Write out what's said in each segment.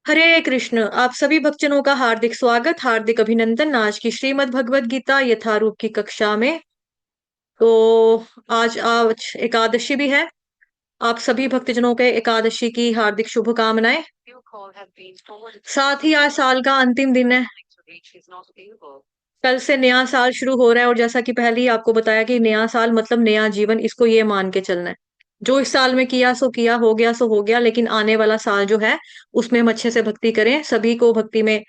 हरे कृष्ण। आप सभी भक्तजनों का हार्दिक स्वागत, हार्दिक अभिनंदन आज की श्रीमद् भगवद गीता यथारूप की कक्षा में। तो आज आज एकादशी भी है। आप सभी भक्तजनों के एकादशी की हार्दिक शुभकामनाएं। साथ ही आज साल का अंतिम दिन है। कल से नया साल शुरू हो रहा है और जैसा कि पहले ही आपको बताया कि नया साल मतलब नया जीवन, इसको ये मान के चलना है। जो इस साल में किया सो किया, हो गया सो हो गया, लेकिन आने वाला साल जो है उसमें हम अच्छे से भक्ति करें, सभी को भक्ति में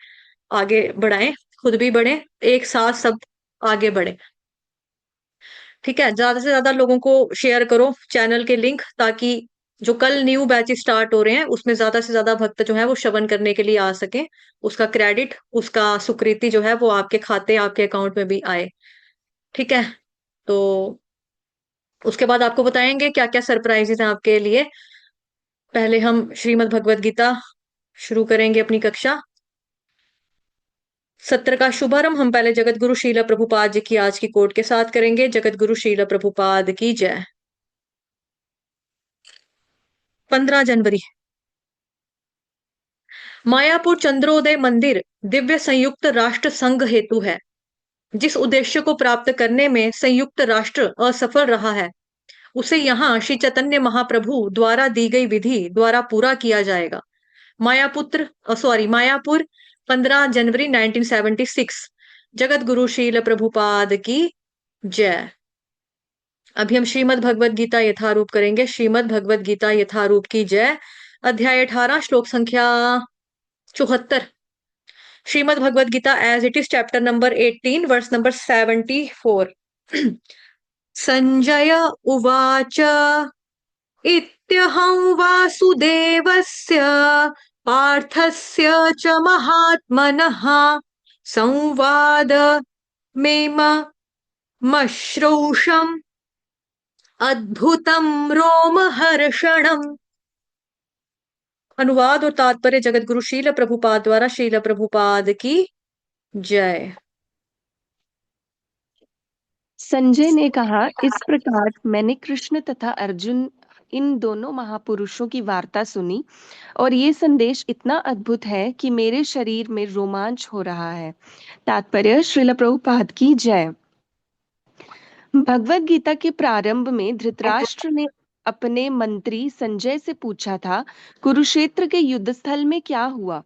आगे बढ़ाएं, खुद भी बढ़े, एक साथ सब आगे बढ़े। ठीक है, ज्यादा से ज्यादा लोगों को शेयर करो चैनल के लिंक, ताकि जो कल न्यू बैच स्टार्ट हो रहे हैं उसमें ज्यादा से ज्यादा भक्त जो है वो श्रवण करने के लिए आ सके। उसका क्रेडिट, उसका सुकृति जो है वो आपके खाते, आपके अकाउंट में भी आए। ठीक है। तो उसके बाद आपको बताएंगे क्या क्या सरप्राइजेस हैं आपके लिए। पहले हम श्रीमद् भगवद गीता शुरू करेंगे अपनी कक्षा। सत्र का शुभारंभ हम पहले जगत गुरु शीला प्रभुपाद जी की आज की कोट के साथ करेंगे। जगत गुरु शीला प्रभुपाद की जय। 15 जनवरी। मायापुर चंद्रोदय मंदिर दिव्य संयुक्त राष्ट्र संघ हेतु है। जिस उद्देश्य को प्राप्त करने में संयुक्त राष्ट्र असफल रहा है, उसे यहाँ श्री चैतन्य महाप्रभु द्वारा दी गई विधि द्वारा पूरा किया जाएगा। मायापुर, 15 जनवरी 1976। जगत गुरु शील प्रभुपाद की जय। अभी हम श्रीमद् भगवद गीता यथारूप करेंगे। श्रीमद् भगवद गीता यथारूप की जय। अध्याय 18, श्लोक संख्या 74। Shrimad Bhagavad Gita as it is, chapter number 18, verse number 74। Sanjay उवाच इत्यहं वासुदेवस्य पार्थस्य च महात्मनः संवादमेममश्रौषम् अद्भुतं रोमहर्षणम्। अनुवाद और तात्पर्य जगत गुरु शील प्रभुपाद द्वारा। शील प्रभुपाद की जय। संजय ने कहा, इस प्रकार मैंने कृष्ण तथा अर्जुन इन दोनों महापुरुषों की वार्ता सुनी और ये संदेश इतना अद्भुत है कि मेरे शरीर में रोमांच हो रहा है। तात्पर्य श्रील प्रभुपाद की जय। भगवत गीता के प्रारंभ में धृतराष्ट्र ने अपने मंत्री संजय से पूछा था, कुरुक्षेत्र के युद्ध स्थल में क्या हुआ।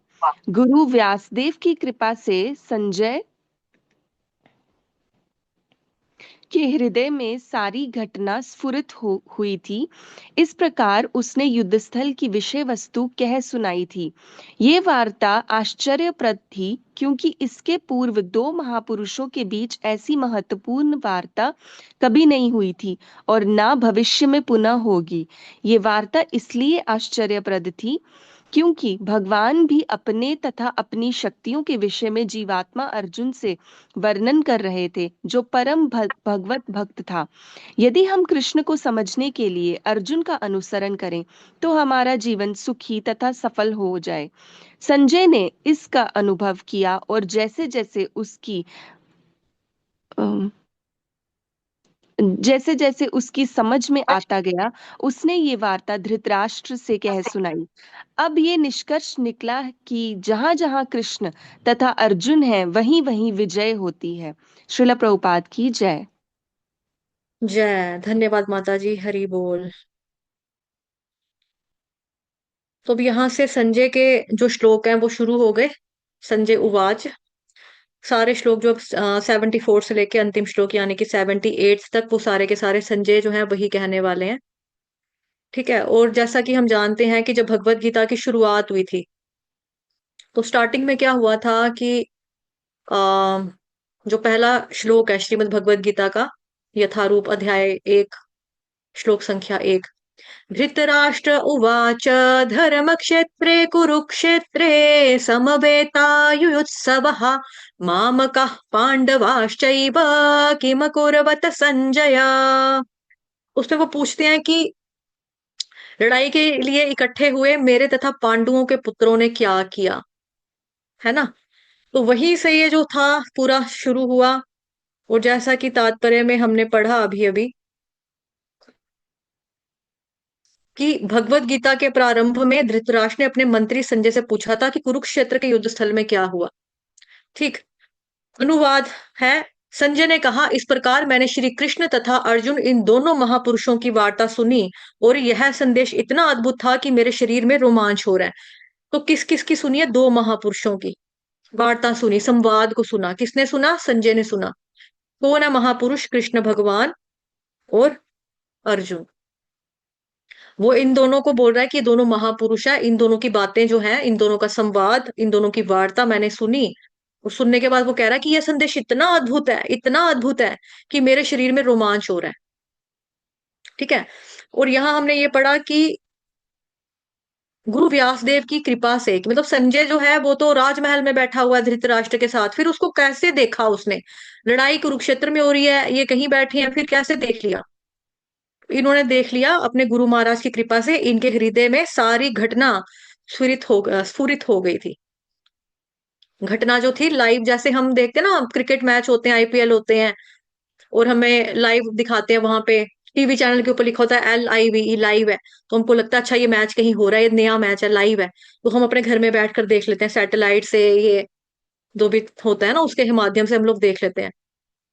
गुरु व्यासदेव की कृपा से संजय के हृदय में सारी घटना स्फुरित हुई थी। इस प्रकार उसने युद्धस्थल की विषय वस्तु कह सुनाई थी। ये वार्ता आश्चर्यप्रद थी, क्योंकि इसके पूर्व दो महापुरुषों के बीच ऐसी महत्वपूर्ण वार्ता कभी नहीं हुई थी और ना भविष्य में पुनः होगी। ये वार्ता इसलिए आश्चर्यप्रद थी क्योंकि भगवान भी अपने तथा अपनी शक्तियों के विषय में जीवात्मा अर्जुन से वर्णन कर रहे थे, जो परम भगवत भक्त था। यदि हम कृष्ण को समझने के लिए अर्जुन का अनुसरण करें तो हमारा जीवन सुखी तथा सफल हो जाए। संजय ने इसका अनुभव किया और जैसे जैसे उसकी समझ में आता गया, उसने ये वार्ता धृतराष्ट्र से कह सुनाई। अब ये निष्कर्ष निकला कि जहां जहां कृष्ण तथा अर्जुन है, वहीं वहीं विजय होती है। श्रील प्रभुपाद की जय। जय। धन्यवाद माता जी, हरि बोल। तो अब यहाँ से संजय के जो श्लोक हैं वो शुरू हो गए। संजय उवाच। सारे श्लोक जो 74 से लेके अंतिम श्लोक यानी कि 78 तक, वो सारे के सारे संजय जो है वही कहने वाले हैं। ठीक है। और जैसा कि हम जानते हैं कि जब भगवत गीता की शुरुआत हुई थी, तो स्टार्टिंग में क्या हुआ था कि आ, जो पहला श्लोक है श्रीमद् भगवत गीता का यथारूप, अध्याय 1, श्लोक संख्या 1। धृतराष्ट्र उवाच धर्मक्षेत्रे कुरुक्षेत्रे समवेतायुयुत्सवः मामकः पांडवाश्चैव किमकुर्वत संजय। उसमें वो पूछते हैं कि लड़ाई के लिए इकट्ठे हुए मेरे तथा पांडवों के पुत्रों ने क्या किया, है ना। तो वहीं से ये जो था पूरा शुरू हुआ। और जैसा कि तात्पर्य में हमने पढ़ा अभी अभी, कि भगवत गीता के प्रारंभ में धृतराष्ट्र ने अपने मंत्री संजय से पूछा था कि कुरुक्षेत्र के युद्ध स्थल में क्या हुआ। ठीक। अनुवाद है। संजय ने कहा, इस प्रकार मैंने श्री कृष्ण तथा अर्जुन इन दोनों महापुरुषों की वार्ता सुनी और यह संदेश इतना अद्भुत था कि मेरे शरीर में रोमांच हो रहा है। तो किस किस की सुनिए? दो महापुरुषों की वार्ता सुनी, संवाद को सुना। किसने सुना? संजय ने सुना। कौन है महापुरुष? कृष्ण भगवान और अर्जुन। वो इन दोनों को बोल रहा है कि ये दोनों महापुरुष है, इन दोनों की बातें जो है, इन दोनों का संवाद, इन दोनों की वार्ता मैंने सुनी। और सुनने के बाद वो कह रहा है कि यह संदेश इतना अद्भुत है, इतना अद्भुत है कि मेरे शरीर में रोमांच हो रहा है। ठीक है। और यहां हमने ये पढ़ा कि गुरु व्यासदेव की कृपा से, कि मतलब संजय जो है वो तो राजमहल में बैठा हुआ है धृतराष्ट्र के साथ, फिर उसको कैसे देखा उसने? लड़ाई कुरुक्षेत्र में हो रही है, ये कहीं बैठे हैं, फिर कैसे देख लिया? इन्होंने देख लिया अपने गुरु महाराज की कृपा से, इनके हृदय में सारी घटना स्फुरित हो गई थी। घटना जो थी लाइव, जैसे हम देखते हैं ना, क्रिकेट मैच होते हैं, आईपीएल होते हैं, और हमें लाइव दिखाते हैं वहां पे, टीवी चैनल के ऊपर लिखा होता है LIVE, लाइव है। तो हमको लगता है अच्छा ये मैच कहीं हो रहा है, ये नया मैच है, लाइव है। तो हम अपने घर में बैठकर देख लेते हैं सैटेलाइट से, ये जो भी होता है ना उसके माध्यम से हम लोग देख लेते हैं।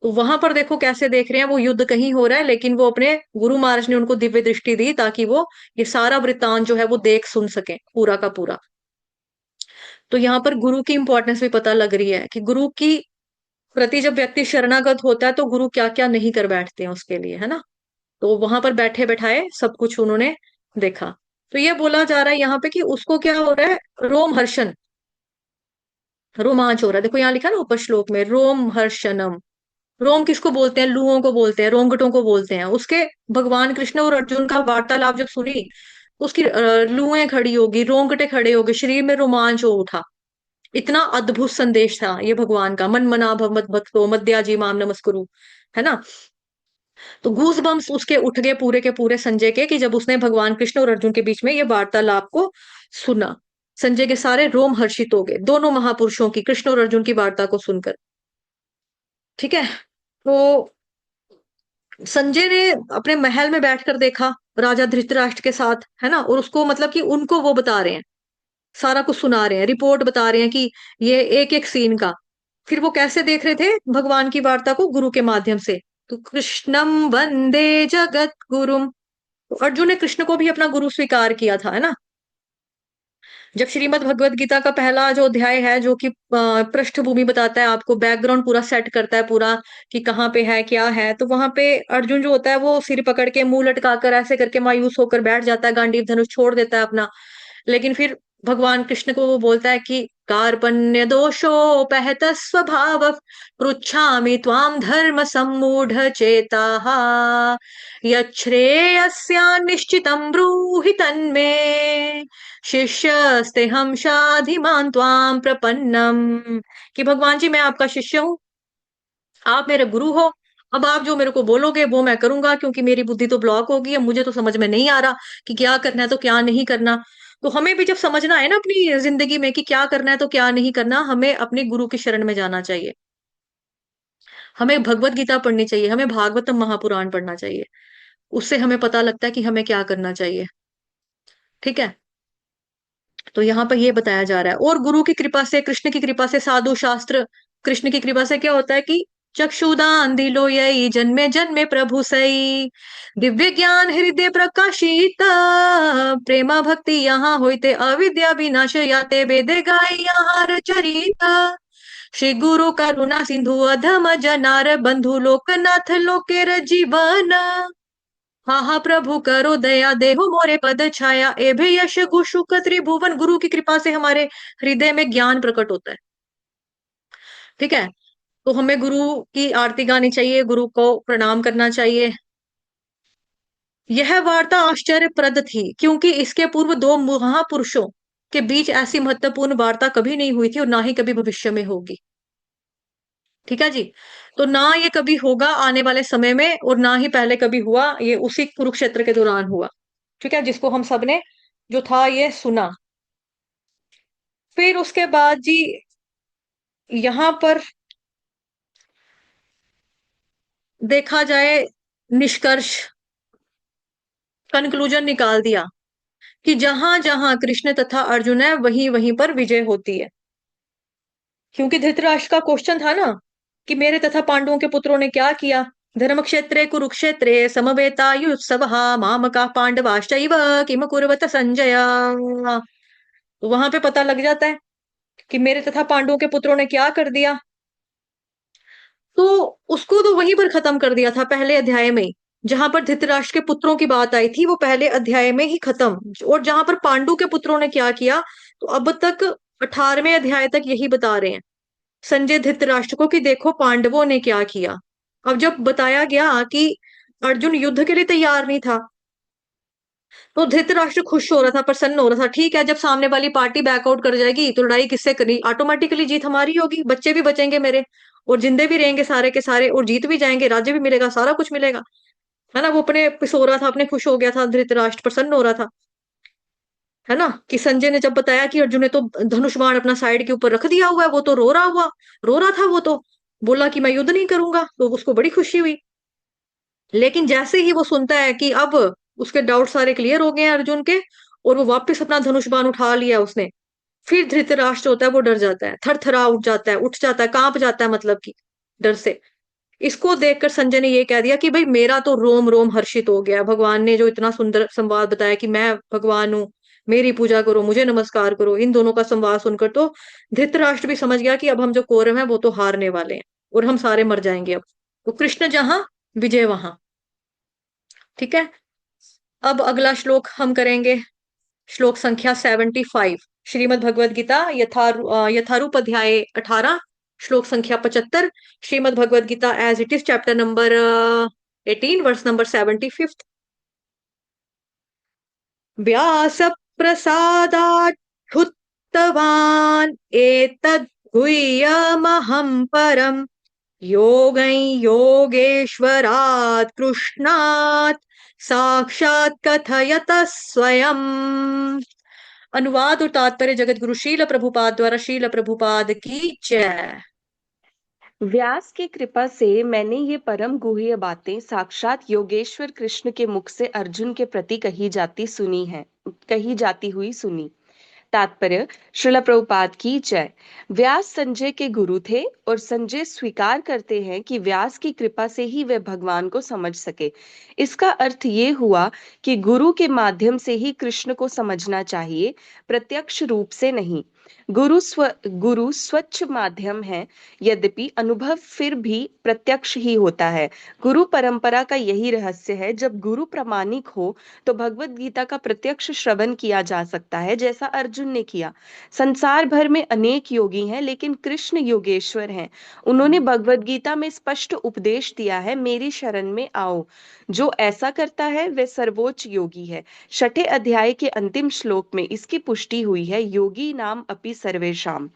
तो वहां पर देखो कैसे देख रहे हैं, वो युद्ध कहीं हो रहा है, लेकिन वो अपने गुरु महाराज ने उनको दिव्य दृष्टि दी ताकि वो ये सारा वृत्तांत जो है वो देख सुन सके पूरा का पूरा। तो यहाँ पर गुरु की इंपॉर्टेंस भी पता लग रही है कि गुरु की प्रति जब व्यक्ति शरणागत होता है तो गुरु क्या क्या नहीं कर बैठते हैं उसके लिए, है ना। तो वहां पर बैठे बैठाए सब कुछ उन्होंने देखा। तो ये बोला जा रहा है यहाँ पे कि उसको क्या हो रहा है? रोम हर्षण, रोमांच हो रहा है। देखो यहाँ लिखा है ना ऊपर श्लोक में, रोम हर्षणम। रोम किसको बोलते हैं? लुओं को बोलते हैं, रोंगटों को बोलते हैं। उसके भगवान कृष्ण और अर्जुन का वार्तालाप जब सुनी, उसकी लुएं खड़ी होगी, रोंगटे खड़े हो गए, शरीर में रोमांच हो उठा। इतना अद्भुत संदेश था ये भगवान का, मन मना भव मत भक्तो मद्याजी माम नमस्कुरु, है ना। तो गूज बम्स उसके उठ गए पूरे के पूरे संजय के, कि जब उसने भगवान कृष्ण और अर्जुन के बीच में ये वार्तालाप को सुना। संजय के सारे रोम हर्षित हो गए दोनों महापुरुषों की, कृष्ण और अर्जुन की वार्ता को सुनकर। ठीक है। तो संजय ने अपने महल में बैठकर देखा राजा धृतराष्ट्र के साथ, है ना, और उसको मतलब कि उनको वो बता रहे हैं, सारा कुछ सुना रहे हैं, रिपोर्ट बता रहे हैं कि ये एक एक सीन का। फिर वो कैसे देख रहे थे भगवान की वार्ता को? गुरु के माध्यम से। तो कृष्णम वंदे जगत गुरुम। तो अर्जुन ने कृष्ण को भी अपना गुरु स्वीकार किया था, है ना। जब श्रीमद् भगवत गीता का पहला जो अध्याय है, जो कि पृष्ठभूमि बताता है आपको, बैकग्राउंड पूरा सेट करता है पूरा, कि कहाँ पे है क्या है, तो वहां पे अर्जुन जो होता है वो सिर पकड़ के मुंह लटकाकर ऐसे करके मायूस होकर बैठ जाता है, गांडीव धनुष छोड़ देता है अपना। लेकिन फिर भगवान कृष्ण को वो बोलता है कि कार्पण्य दोषोपहत स्वभाव पृच्छामि त्वाम धर्म सम्मूढ़ चेताः यच्छ्रेयस्यान्निश्चितं ब्रूहि तन्मे शिष्यस्ते हम शाधिमान् त्वाम प्रपन्नम। कि भगवान जी मैं आपका शिष्य हूँ, आप मेरे गुरु हो। अब आप जो मेरे को बोलोगे वो मैं करूंगा, क्योंकि मेरी बुद्धि तो ब्लॉक होगी, अब मुझे तो समझ में नहीं आ रहा कि क्या करना है तो क्या नहीं करना। तो हमें भी जब समझना है ना अपनी जिंदगी में कि क्या करना है तो क्या नहीं करना, हमें अपने गुरु की शरण में जाना चाहिए। हमें भगवत गीता पढ़नी चाहिए, हमें भागवतम महापुराण पढ़ना चाहिए। उससे हमें पता लगता है कि हमें क्या करना चाहिए। ठीक है। तो यहाँ पर ये बताया जा रहा है, और गुरु की कृपा से, कृष्ण की कृपा से, साधु शास्त्र, कृष्ण की कृपा से क्या होता है कि चक्षुदान दिलो यही जन्मे जन्मे प्रभु सई, दिव्य ज्ञान हृदय प्रकाशित, प्रेमा भक्ति यहाँ होते अविद्या विनाश याते वेदे गाय यहाँ चरित, श्री गुरु करुणा सिंधु अधम जनार बंधु लोकनाथ लोकेर जीवन, हाँ हाँ प्रभु करो दया देहो मोरे पद छाया एभे यश गुशुक त्रिभुवन। गुरु की कृपा से हमारे हृदय में ज्ञान प्रकट होता है। ठीक है। तो हमें गुरु की आरती गानी चाहिए, गुरु को प्रणाम करना चाहिए। यह वार्ता आश्चर्यप्रद थी क्योंकि इसके पूर्व दो महापुरुषों के बीच ऐसी महत्वपूर्ण वार्ता कभी नहीं हुई थी और ना ही कभी भविष्य में होगी। ठीक है जी। तो ना ये कभी होगा आने वाले समय में, और ना ही पहले कभी हुआ, ये उसी कुरुक्षेत्र के दौरान हुआ। ठीक है, जिसको हम सबने जो था ये सुना। फिर उसके बाद जी यहां पर देखा जाए निष्कर्ष, कंक्लूजन निकाल दिया कि जहां जहां कृष्ण तथा अर्जुन है वहीं वहीं पर विजय होती है। क्योंकि धृतराष्ट्र का क्वेश्चन था ना कि मेरे तथा पांडवों के पुत्रों ने क्या किया। धर्म क्षेत्रे कुरुक्षेत्रे समवेतायुत्सवः मामकाः पांडवाश्चैव किम कुर्वत संजय। तो वहां पे पता लग जाता है कि मेरे तथा पांडवों के पुत्रों ने क्या कर दिया। तो उसको तो वहीं पर खत्म कर दिया था पहले अध्याय में ही। जहां पर धृतराष्ट्र के पुत्रों की बात आई थी वो पहले अध्याय में ही खत्म। और जहां पर पांडु के पुत्रों ने क्या किया, तो अब तक 18वें अध्याय तक यही बता रहे हैं संजय धृतराष्ट्र को कि देखो पांडवों ने क्या किया। अब जब बताया गया कि अर्जुन युद्ध के लिए तैयार नहीं था, तो धृतराष्ट्र खुश हो रहा था, प्रसन्न हो रहा था। ठीक है, जब सामने वाली पार्टी बैकआउट कर जाएगी तो लड़ाई किससे करनी, ऑटोमेटिकली जीत हमारी होगी, बच्चे भी बचेंगे मेरे, और जिंदे भी रहेंगे सारे के सारे, और जीत भी जाएंगे, राज्य भी मिलेगा, सारा कुछ मिलेगा। है ना, वो अपने पिसो रहा था, अपने खुश हो गया था, धृतराष्ट्र प्रसन्न हो रहा था। है ना, कि संजय ने जब बताया कि अर्जुन ने तो धनुष बाण अपना साइड के ऊपर रख दिया हुआ है, वो तो रो रहा था, वो तो बोला कि मैं युद्ध नहीं करूंगा, तो उसको बड़ी खुशी हुई। लेकिन जैसे ही वो सुनता है कि अब उसके डाउट सारे क्लियर हो गए हैं अर्जुन के, और वो वापस अपना धनुष बाण उठा लिया उसने, फिर धृतराष्ट्र होता है वो डर जाता है, थरथरा उठ जाता है, उठ जाता है, कांप जाता है, मतलब कि डर से। इसको देखकर संजय ने ये कह दिया कि भाई मेरा तो रोम रोम हर्षित हो गया, भगवान ने जो इतना सुंदर संवाद बताया कि मैं भगवान हूँ, मेरी पूजा करो, मुझे नमस्कार करो। इन दोनों का संवाद सुनकर तो धृतराष्ट्र भी समझ गया कि अब हम जो कौरव हैं वो तो हारने वाले हैं, और हम सारे मर जाएंगे अब। तो कृष्ण जहां विजय वहां। ठीक है, अब अगला श्लोक हम करेंगे, श्लोक संख्या 75, श्रीमद् भगवद गीता यथारूप अध्याय 18, श्लोक संख्या 75, Shrimad Bhagavad Gita as it is, chapter number 18, verse number 75। Vyasa प्रसादाच्छुतवान् एतद् गुह्यमहं परम् योगै योगेश्वरात् कृष्णात् साक्षात् कथयत स्वयं। अनुवाद और तात्पर्य जगत गुरु शील प्रभुपाद द्वारा, शील प्रभुपाद की जय। व्यास की कृपा से मैंने ये परम गुह्य बातें साक्षात योगेश्वर कृष्ण के मुख से अर्जुन के प्रति कही जाती हुई सुनी। तात्पर्य, श्रील प्रभुपाद की जय। व्यास संजय के गुरु थे और संजय स्वीकार करते हैं कि व्यास की कृपा से ही वे भगवान को समझ सके। इसका अर्थ ये हुआ कि गुरु के माध्यम से ही कृष्ण को समझना चाहिए, प्रत्यक्ष रूप से नहीं। गुरु स्वच्छ माध्यम है, यद्यपि अनुभव फिर भी प्रत्यक्ष ही होता है। गुरु परंपरा का यही रहस्य है। जब गुरु प्रामाणिक हो तो भगवत गीता का प्रत्यक्ष श्रवण किया जा सकता है, जैसा अर्जुन ने किया। संसार भर में अनेक योगी हैं, लेकिन कृष्ण योगेश्वर हैं। उन्होंने भगवत गीता में स्पष्ट उपदेश दिया है, मेरी शरण में आओ। जो ऐसा करता है वह सर्वोच्च योगी है। छठे अध्याय के अंतिम श्लोक में इसकी पुष्टि हुई है, योगी नाम अपि सर्वेषां।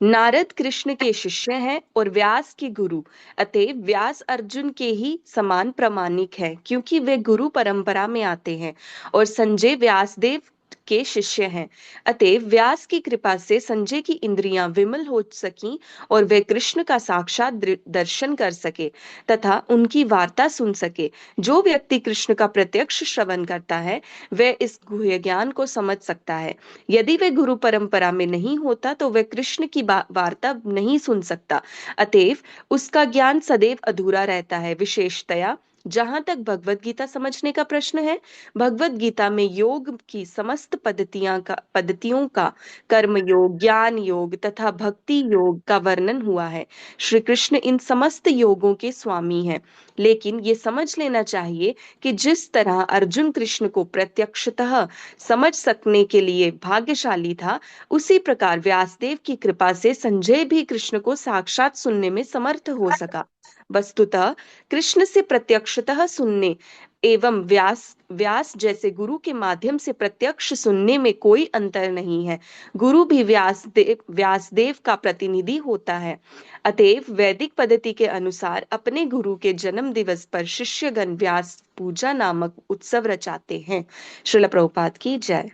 नारद कृष्ण के शिष्य हैं और व्यास के गुरु, अतएव व्यास अर्जुन के ही समान प्रामाणिक है, क्योंकि वे गुरु परंपरा में आते हैं। और संजय व्यासदेव के शिष्य हैं, अतएव व्यास की कृपा से संजय की इंद्रियां विमल हो सकीं और वे कृष्ण का साक्षात दर्शन कर सके तथा उनकी वार्ता सुन सके। जो व्यक्ति कृष्ण का प्रत्यक्ष श्रवण करता है वह इस गुह्य ज्ञान को समझ सकता है। यदि वह गुरु परंपरा में नहीं होता तो वह कृष्ण की वार्ता नहीं सुन सकता। अतएव उसका ज्ञान सदैव अधूरा रहता है। विशेषतया जहां तक भगवत गीता समझने का प्रश्न है, भगवत गीता में योग की समस्त पद्धतियों का कर्म योग, ज्ञान योग तथा भक्ति योग का वर्णन हुआ है। श्री कृष्ण इन समस्त योगों के स्वामी हैं। लेकिन ये समझ लेना चाहिए कि जिस तरह अर्जुन कृष्ण को प्रत्यक्षतः समझ सकने के लिए भाग्यशाली था, उसी प्रकार व्यासदेव की कृपा से संजय भी कृष्ण को साक्षात सुनने में समर्थ हो सका। वस्तुतः कृष्ण से प्रत्यक्षतः सुनने एवं व्यास जैसे गुरु के माध्यम से प्रत्यक्ष सुनने में कोई अंतर नहीं है। गुरु भी व्यासदेव का प्रतिनिधि होता है। अतएव वैदिक पद्धति के अनुसार अपने गुरु के जन्म दिवस पर शिष्यगण व्यास पूजा नामक उत्सव रचाते हैं। श्रील प्रभुपाद की जय।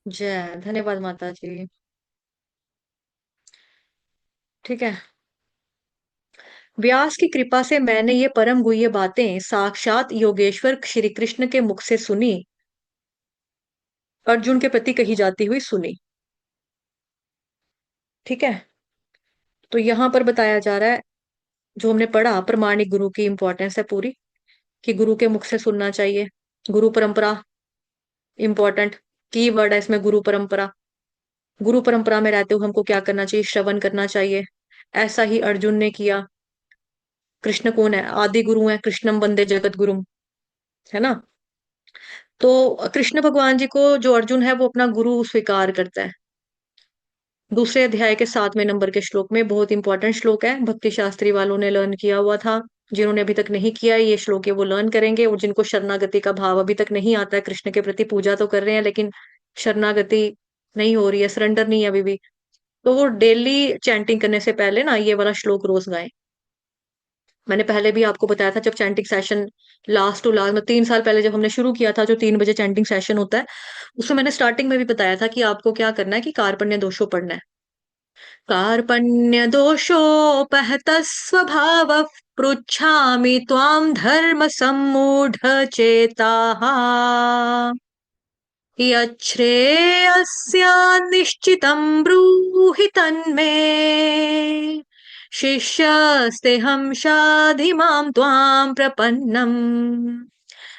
जय, धन्यवाद माता जी। ठीक है, व्यास की कृपा से मैंने ये परम गुह्य बातें साक्षात योगेश्वर श्री कृष्ण के मुख से सुनी, अर्जुन के प्रति कही जाती हुई सुनी। ठीक है। तो यहां पर बताया जा रहा है, जो हमने पढ़ा, प्रमाणिक गुरु की इंपॉर्टेंस है पूरी, कि गुरु के मुख से सुनना चाहिए। गुरु परंपरा इंपॉर्टेंट की वर्ड है इसमें, गुरु परंपरा। गुरु परंपरा में रहते हुए हमको क्या करना चाहिए? श्रवण करना चाहिए। ऐसा ही अर्जुन ने किया। कृष्ण कौन है? आदि गुरु है, कृष्णम वंदे जगत गुरुम, है ना। तो कृष्ण भगवान जी को जो अर्जुन है वो अपना गुरु स्वीकार करता है। दूसरे अध्याय के 7वें नंबर के श्लोक में, बहुत इंपॉर्टेंट श्लोक है, भक्ति शास्त्री वालों ने लर्न किया हुआ था। जिन्होंने अभी तक नहीं किया है ये श्लोक है वो लर्न करेंगे, और जिनको शरणागति का भाव अभी तक नहीं आता है, कृष्ण के प्रति पूजा तो कर रहे हैं लेकिन शरणागति नहीं हो रही है, सरेंडर नहीं है अभी भी, तो वो डेली चैंटिंग करने से पहले ना ये वाला श्लोक रोज गाएं। मैंने पहले भी आपको बताया था, जब chanting session last to last में 3 साल पहले जब हमने शुरू किया था, जो 3 बजे चैंटिंग सेशन होता है, उसमें मैंने स्टार्टिंग में भी बताया था कि आपको क्या करना है, कि कार्पण्य दोषो पढ़ना है। कार्पण्य दोषोपहत स्वभाव पृच्छामि त्वां धर्म सम्मूढ़ चेताः यच्छ्रेयस्या निश्चितं ब्रूहि तन्मे शिष्यस्तेहं शाधि मां त्वां प्रपन्नम।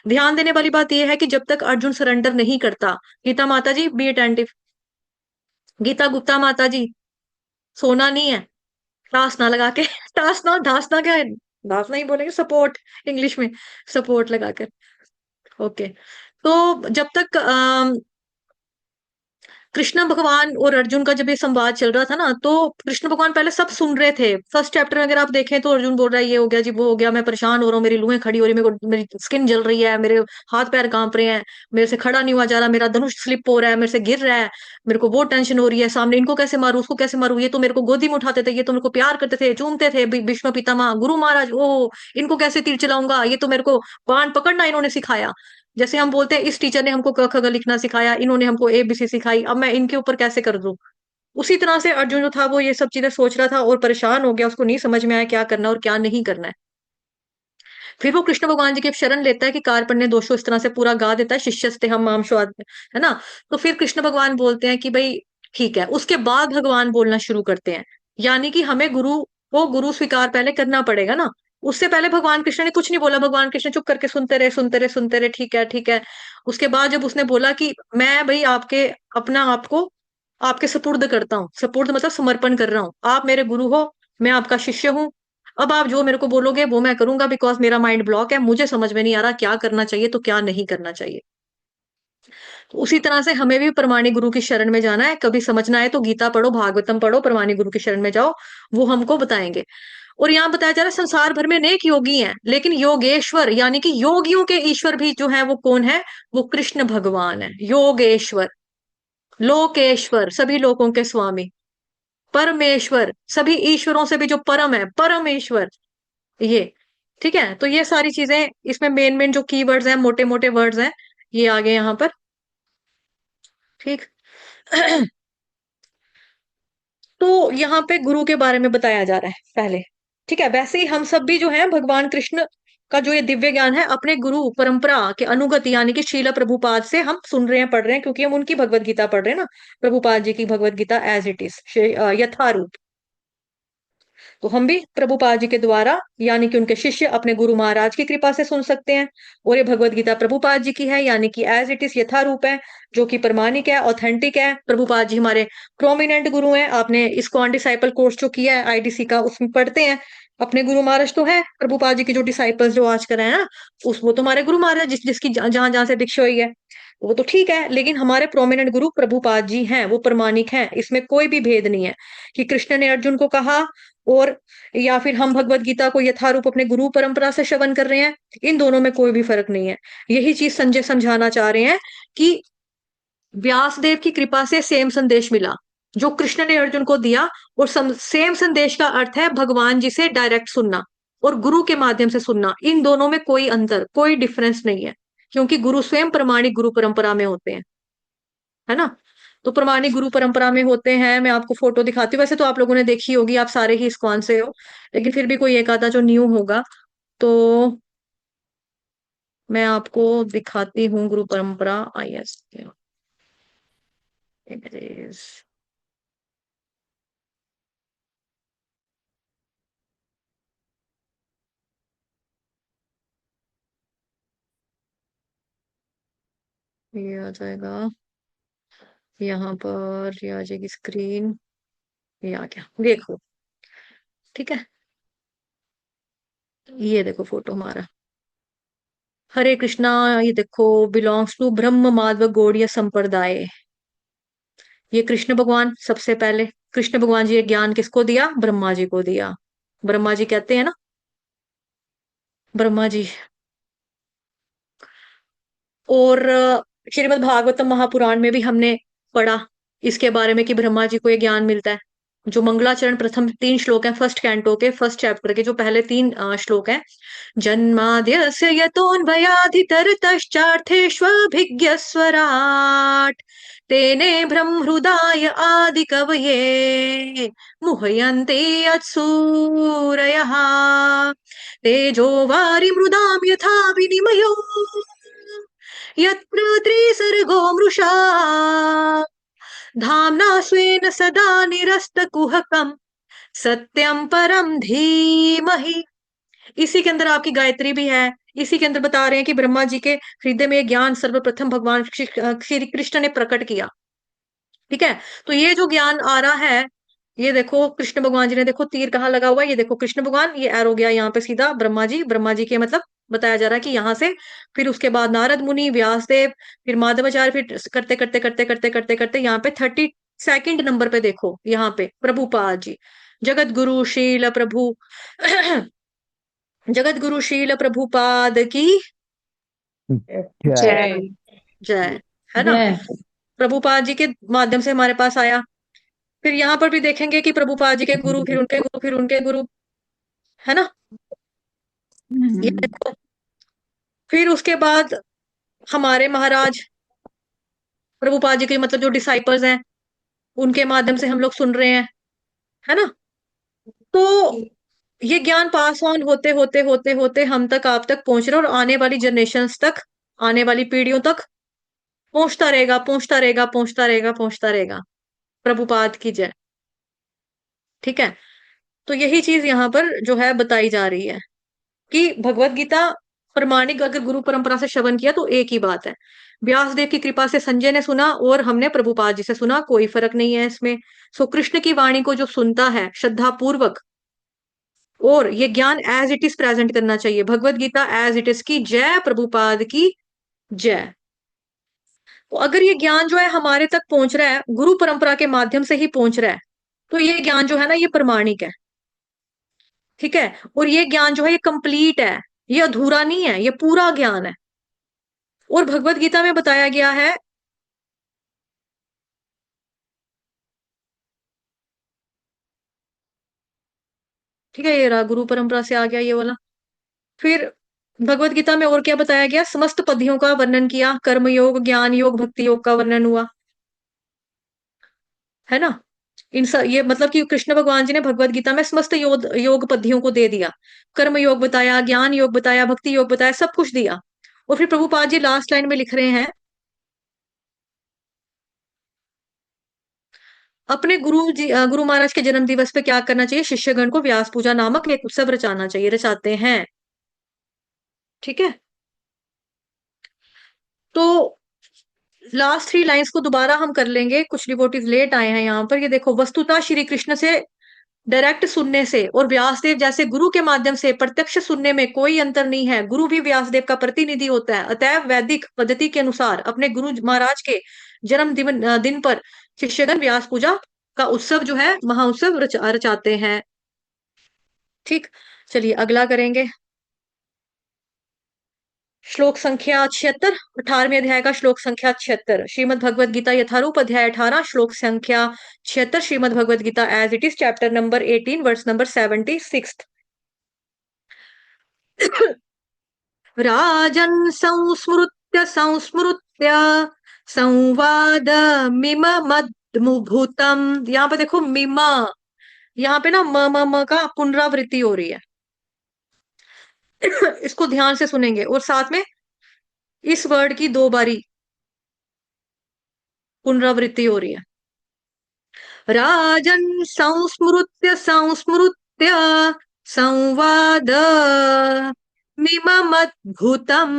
ध्यान देने वाली बात यह है कि जब तक अर्जुन सरेंडर नहीं करता, गीता माता जी बी अटेंटिव, गीता गुप्ता माता जी, सोना नहीं है, टास ना लगा के टास ना, धास ना, क्या है, धास नहीं बोलेंगे, सपोर्ट इंग्लिश में, सपोर्ट लगाकर। ओके। तो जब तक कृष्ण भगवान और अर्जुन का जब ये संवाद चल रहा था ना, तो कृष्ण भगवान पहले सब सुन रहे थे। फर्स्ट चैप्टर में अगर आप देखें तो अर्जुन बोल रहा है ये हो गया जी, वो हो गया, मैं परेशान हो रहा हूँ, मेरी लूहें खड़ी हो रही, मेरी स्किन जल रही है, मेरे हाथ पैर कांप रहे हैं, मेरे से खड़ा नहीं हुआ जा रहा, मेरा धनुष स्लिप हो रहा है, मेरे से गिर रहा है, मेरे को वो टेंशन हो रही है, सामने इनको कैसे मारूं, उसको कैसे मारूं, ये तो मेरे को गोदी में उठाते थे, ये तो मेरे को प्यार करते थे, चूमते थे, भीष्म पितामह गुरु महाराज, ओ इनको कैसे तीर चलाऊंगा, ये तो मेरे को बाण पकड़ना इन्होंने सिखाया। जैसे हम बोलते हैं इस टीचर ने हमको क ख ग लिखना सिखाया, इन्होंने हमको ABC सिखाई, अब मैं इनके ऊपर कैसे कर दूं। उसी तरह से अर्जुन जो था वो ये सब चीजें सोच रहा था और परेशान हो गया, उसको नहीं समझ में आया क्या करना और क्या नहीं करना है। फिर वो कृष्ण भगवान जी की शरण लेता है कि कार्पण्य दोषो, इस तरह से पूरा गा देता है, शिष्यस्ते हम माम स्वाद, है ना। तो फिर कृष्ण भगवान बोलते हैं कि भाई ठीक है, उसके बाद भगवान बोलना शुरू करते हैं। यानी कि हमें गुरु को गुरु स्वीकार पहले करना पड़ेगा ना। उससे पहले भगवान कृष्ण ने कुछ नहीं बोला, भगवान कृष्ण चुप करके सुनते रहे, सुनते रहे, सुनते रहे, ठीक है ठीक है। उसके बाद जब उसने बोला कि मैं भाई आपके अपना आपको आपके सुपुर्द करता हूँ, सुपुर्द मतलब समर्पण कर रहा हूँ, आप मेरे गुरु हो, मैं आपका शिष्य हूँ, अब आप जो मेरे को बोलोगे वो मैं करूंगा, बिकॉज मेरा माइंड ब्लॉक है, मुझे समझ में नहीं आ रहा क्या करना चाहिए तो क्या नहीं करना चाहिए। तो उसी तरह से हमें भी प्रमाणिक गुरु की शरण में जाना है। कभी समझना है तो गीता पढ़ो, भागवतम पढ़ो, प्रमाणिक गुरु की शरण में जाओ, वो हमको बताएंगे। और यहाँ बताया जा रहा है संसार भर में अनेक योगी हैं, लेकिन योगेश्वर यानी कि योगियों के ईश्वर भी जो है वो कौन है? वो कृष्ण भगवान है। योगेश्वर, लोकेश्वर, सभी लोगों के स्वामी, परमेश्वर, सभी ईश्वरों से भी जो परम है, परमेश्वर, ये। ठीक है। तो ये सारी चीजें इसमें मेन मेन जो कीवर्ड्स हैं, मोटे मोटे वर्ड्स हैं, ये आ गए यहाँ पर। ठीक। तो यहाँ पे गुरु के बारे में बताया जा रहा है पहले। ठीक है। वैसे ही हम सब भी जो है भगवान कृष्ण का जो ये दिव्य ज्ञान है, अपने गुरु परंपरा के अनुगत यानी कि श्रील प्रभुपाद से हम सुन रहे हैं, पढ़ रहे हैं, क्योंकि हम उनकी भगवत गीता पढ़ रहे हैं ना, प्रभुपाद जी की भगवत गीता एज इट इज, यथारूप। तो हम भी प्रभुपाद जी के द्वारा यानी कि उनके शिष्य अपने गुरु महाराज की कृपा से सुन सकते हैं। और ये भगवत गीता प्रभुपाद जी की है, यानी कि एज इट इज, यथारूप है, जो कि प्रमाणिक है, ऑथेंटिक है। प्रभुपाद जी हमारे प्रोमिनेंट गुरु हैं। आपने इस्कॉन डिसाइपल कोर्स जो किया है IDC का, उसमें पढ़ते हैं अपने गुरु महाराज तो है प्रभुपाद जी के, जो डिसाइपल्स जो आज कर रहे हैं ना, उस वो तुम्हारे गुरु महाराज जिसकी जहां जहां से दीक्षा हुई है, वो तो ठीक है, लेकिन हमारे प्रोमिनेंट गुरु प्रभुपाद जी हैं, वो प्रमाणिक हैं, इसमें कोई भी भेद नहीं है कि कृष्ण ने अर्जुन को कहा और या फिर हम भगवत गीता को यथारूप अपने गुरु परंपरा से श्रवण कर रहे हैं, इन दोनों में कोई भी फर्क नहीं है। यही चीज संजय समझाना चाह रहे हैं कि व्यासदेव की कृपा से सेम संदेश मिला जो कृष्ण ने अर्जुन को दिया, और सेम संदेश का अर्थ है भगवान जी से डायरेक्ट सुनना और गुरु के माध्यम से सुनना। इन दोनों में कोई अंतर, कोई डिफरेंस नहीं है, क्योंकि गुरु स्वयं प्रमाणिक गुरु परंपरा में होते हैं, है ना। तो प्रमाणिक गुरु परंपरा में होते हैं, मैं आपको फोटो दिखाती हूँ। वैसे तो आप लोगों ने देखी होगी, आप सारे ही इस्कॉन से हो, लेकिन फिर भी कोई एक आधा जो न्यू होगा तो मैं आपको दिखाती हूँ गुरु परंपरा। I S images. ये आ जाएगा यहाँ पर, ये आ जाएगी स्क्रीन, ये आ गया, देखो। ठीक है, ये देखो फोटो हमारा। हरे कृष्णा। ये देखो, बिलोंग्स टू ब्रह्म माधव गौड़ीय संप्रदाय। ये कृष्ण भगवान सबसे पहले, कृष्ण भगवान जी ये ज्ञान किसको दिया? ब्रह्मा जी को दिया। ब्रह्मा जी कहते हैं ना, ब्रह्मा जी। और श्रीमद् भागवतम महापुराण में भी हमने पढ़ा इसके बारे में कि ब्रह्मा जी को ये ज्ञान मिलता है। जो मंगलाचरण प्रथम 3 श्लोक हैं फर्स्ट कैंटो के फर्स्ट चैप्टर के, जो पहले 3 श्लोक हैं। जन्माद्यस्य यतोऽन्वयाधितरतश्चार्थेष्वभिज्ञस्वराट् तेने ब्रह्महृदाय आदिकवये मुह्यन्ते यत्सूरयः तेजो वारिमृदां यथा विनिमयो यत्पृथ्वीसर्गो मृषा धाम्ना स्वेन सदा निरस्तकुहकम् सत्यम परम धीमहि। इसी के अंदर आपकी गायत्री भी है। इसी के अंदर बता रहे हैं कि ब्रह्मा जी के हृदय में ये ज्ञान सर्वप्रथम भगवान श्री कृष्ण ने प्रकट किया। ठीक है, तो ये जो ज्ञान आ रहा है, ये देखो कृष्ण भगवान जी ने, देखो तीर कहाँ लगा हुआ है, ये देखो कृष्ण भगवान, ये एरो गया यहाँ पे सीधा ब्रह्मा जी। ब्रह्मा जी के मतलब बताया जा रहा है कि यहाँ से, फिर उसके बाद नारद मुनि, व्यासदेव, फिर माधवाचार्य, फिर करते करते करते करते करते करते यहाँ पे 32nd नंबर पे देखो, यहाँ पे प्रभुपाद जी। जगत गुरु शील प्रभु जगत गुरु शील प्रभुपाद की जय। जय। जय। है ना, जय। प्रभुपाद जी के माध्यम से हमारे पास आया। फिर यहाँ पर भी देखेंगे कि प्रभुपाद जी के गुरु, फिर उनके गुरु, फिर उनके गुरु। है ना, ये देखो। फिर उसके बाद हमारे महाराज प्रभुपाद जी के मतलब जो डिसाइपल्स हैं, उनके माध्यम से हम लोग सुन रहे हैं। है ना, तो ये ज्ञान पास ऑन होते होते होते होते हम तक, आप तक पहुंच रहा है, और आने वाली जनरेशन्स तक, आने वाली पीढ़ियों तक पहुंचता रहेगा, पहुंचता रहेगा, पहुंचता रहेगा, पहुंचता रहेगा। प्रभुपाद की जय। ठीक है, तो यही चीज यहाँ पर जो है बताई जा रही है कि भगवत गीता प्रमाणिक अगर गुरु परंपरा से श्रवण किया तो एक ही बात है। व्यासदेव की कृपा से संजय ने सुना और हमने प्रभुपाद जी से सुना, कोई फर्क नहीं है इसमें। सो कृष्ण की वाणी को जो सुनता है श्रद्धा पूर्वक, और ये ज्ञान एज इट इज प्रेजेंट करना चाहिए। भगवत गीता एज इट इज की जय, प्रभुपाद की जय। तो अगर ये ज्ञान जो है हमारे तक पहुंच रहा है, गुरु परंपरा के माध्यम से ही पहुंच रहा है, तो ये ज्ञान जो है ना, ये प्रमाणिक है। ठीक है, और ये ज्ञान जो है ये कंप्लीट है, ये अधूरा नहीं है, ये पूरा ज्ञान है। और भगवत गीता में बताया गया है, ठीक है, ये रहा गुरु परंपरा से आ गया ये वाला। फिर भगवत गीता में और क्या बताया गया? समस्त पदियों का वर्णन किया, कर्म योग, ज्ञान योग, भक्ति योग का वर्णन हुआ। है ना, ये मतलब कि कृष्ण भगवान जी ने भगवत गीता में समस्त योग पद्धियों को दे दिया। कर्म योग बताया, ज्ञान योग बताया, भक्ति योग बताया, सब कुछ दिया। और फिर प्रभुपाद जी लास्ट लाइन में लिख रहे हैं, अपने गुरु महाराज के जन्म दिवस पे क्या करना चाहिए? शिष्यगण को व्यास पूजा नामक एक उत्सव रचाना चाहिए, रचाते हैं। ठीक है, तो लास्ट 3 लाइंस को दोबारा हम कर लेंगे, कुछ डिवोटीज लेट आए हैं यहाँ पर। ये देखो, वस्तुतः श्री कृष्ण से डायरेक्ट सुनने से और व्यासदेव जैसे गुरु के माध्यम से प्रत्यक्ष सुनने में कोई अंतर नहीं है। गुरु भी व्यासदेव का प्रतिनिधि होता है। अतएव वैदिक पद्धति के अनुसार अपने गुरु महाराज के जन्म दिन पर शिष्यगण व्यास पूजा का उत्सव जो है, महाउत्सव रचाते हैं। ठीक, चलिए अगला करेंगे। श्लोक संख्या 76, 18वें अध्याय का श्लोक संख्या 76, श्रीमद भगवद गीता यथारूप अध्याय 18, श्लोक संख्या 76, Shrimad Bhagavad Gita as it is, chapter number 18, verse number 76। राजन् संस्मृत्य संस्मृत्य संवाद मिममद्भुतम। यहाँ पे देखो मिम, यहाँ पे ना म का पुनरावृत्ति हो रही है। इसको ध्यान से सुनेंगे, और साथ में इस वर्ड की दो बारी पुनरावृत्ति हो रही है। राजन संस्मृत्य संस्मृत्य संवाद मिममद्भुतम्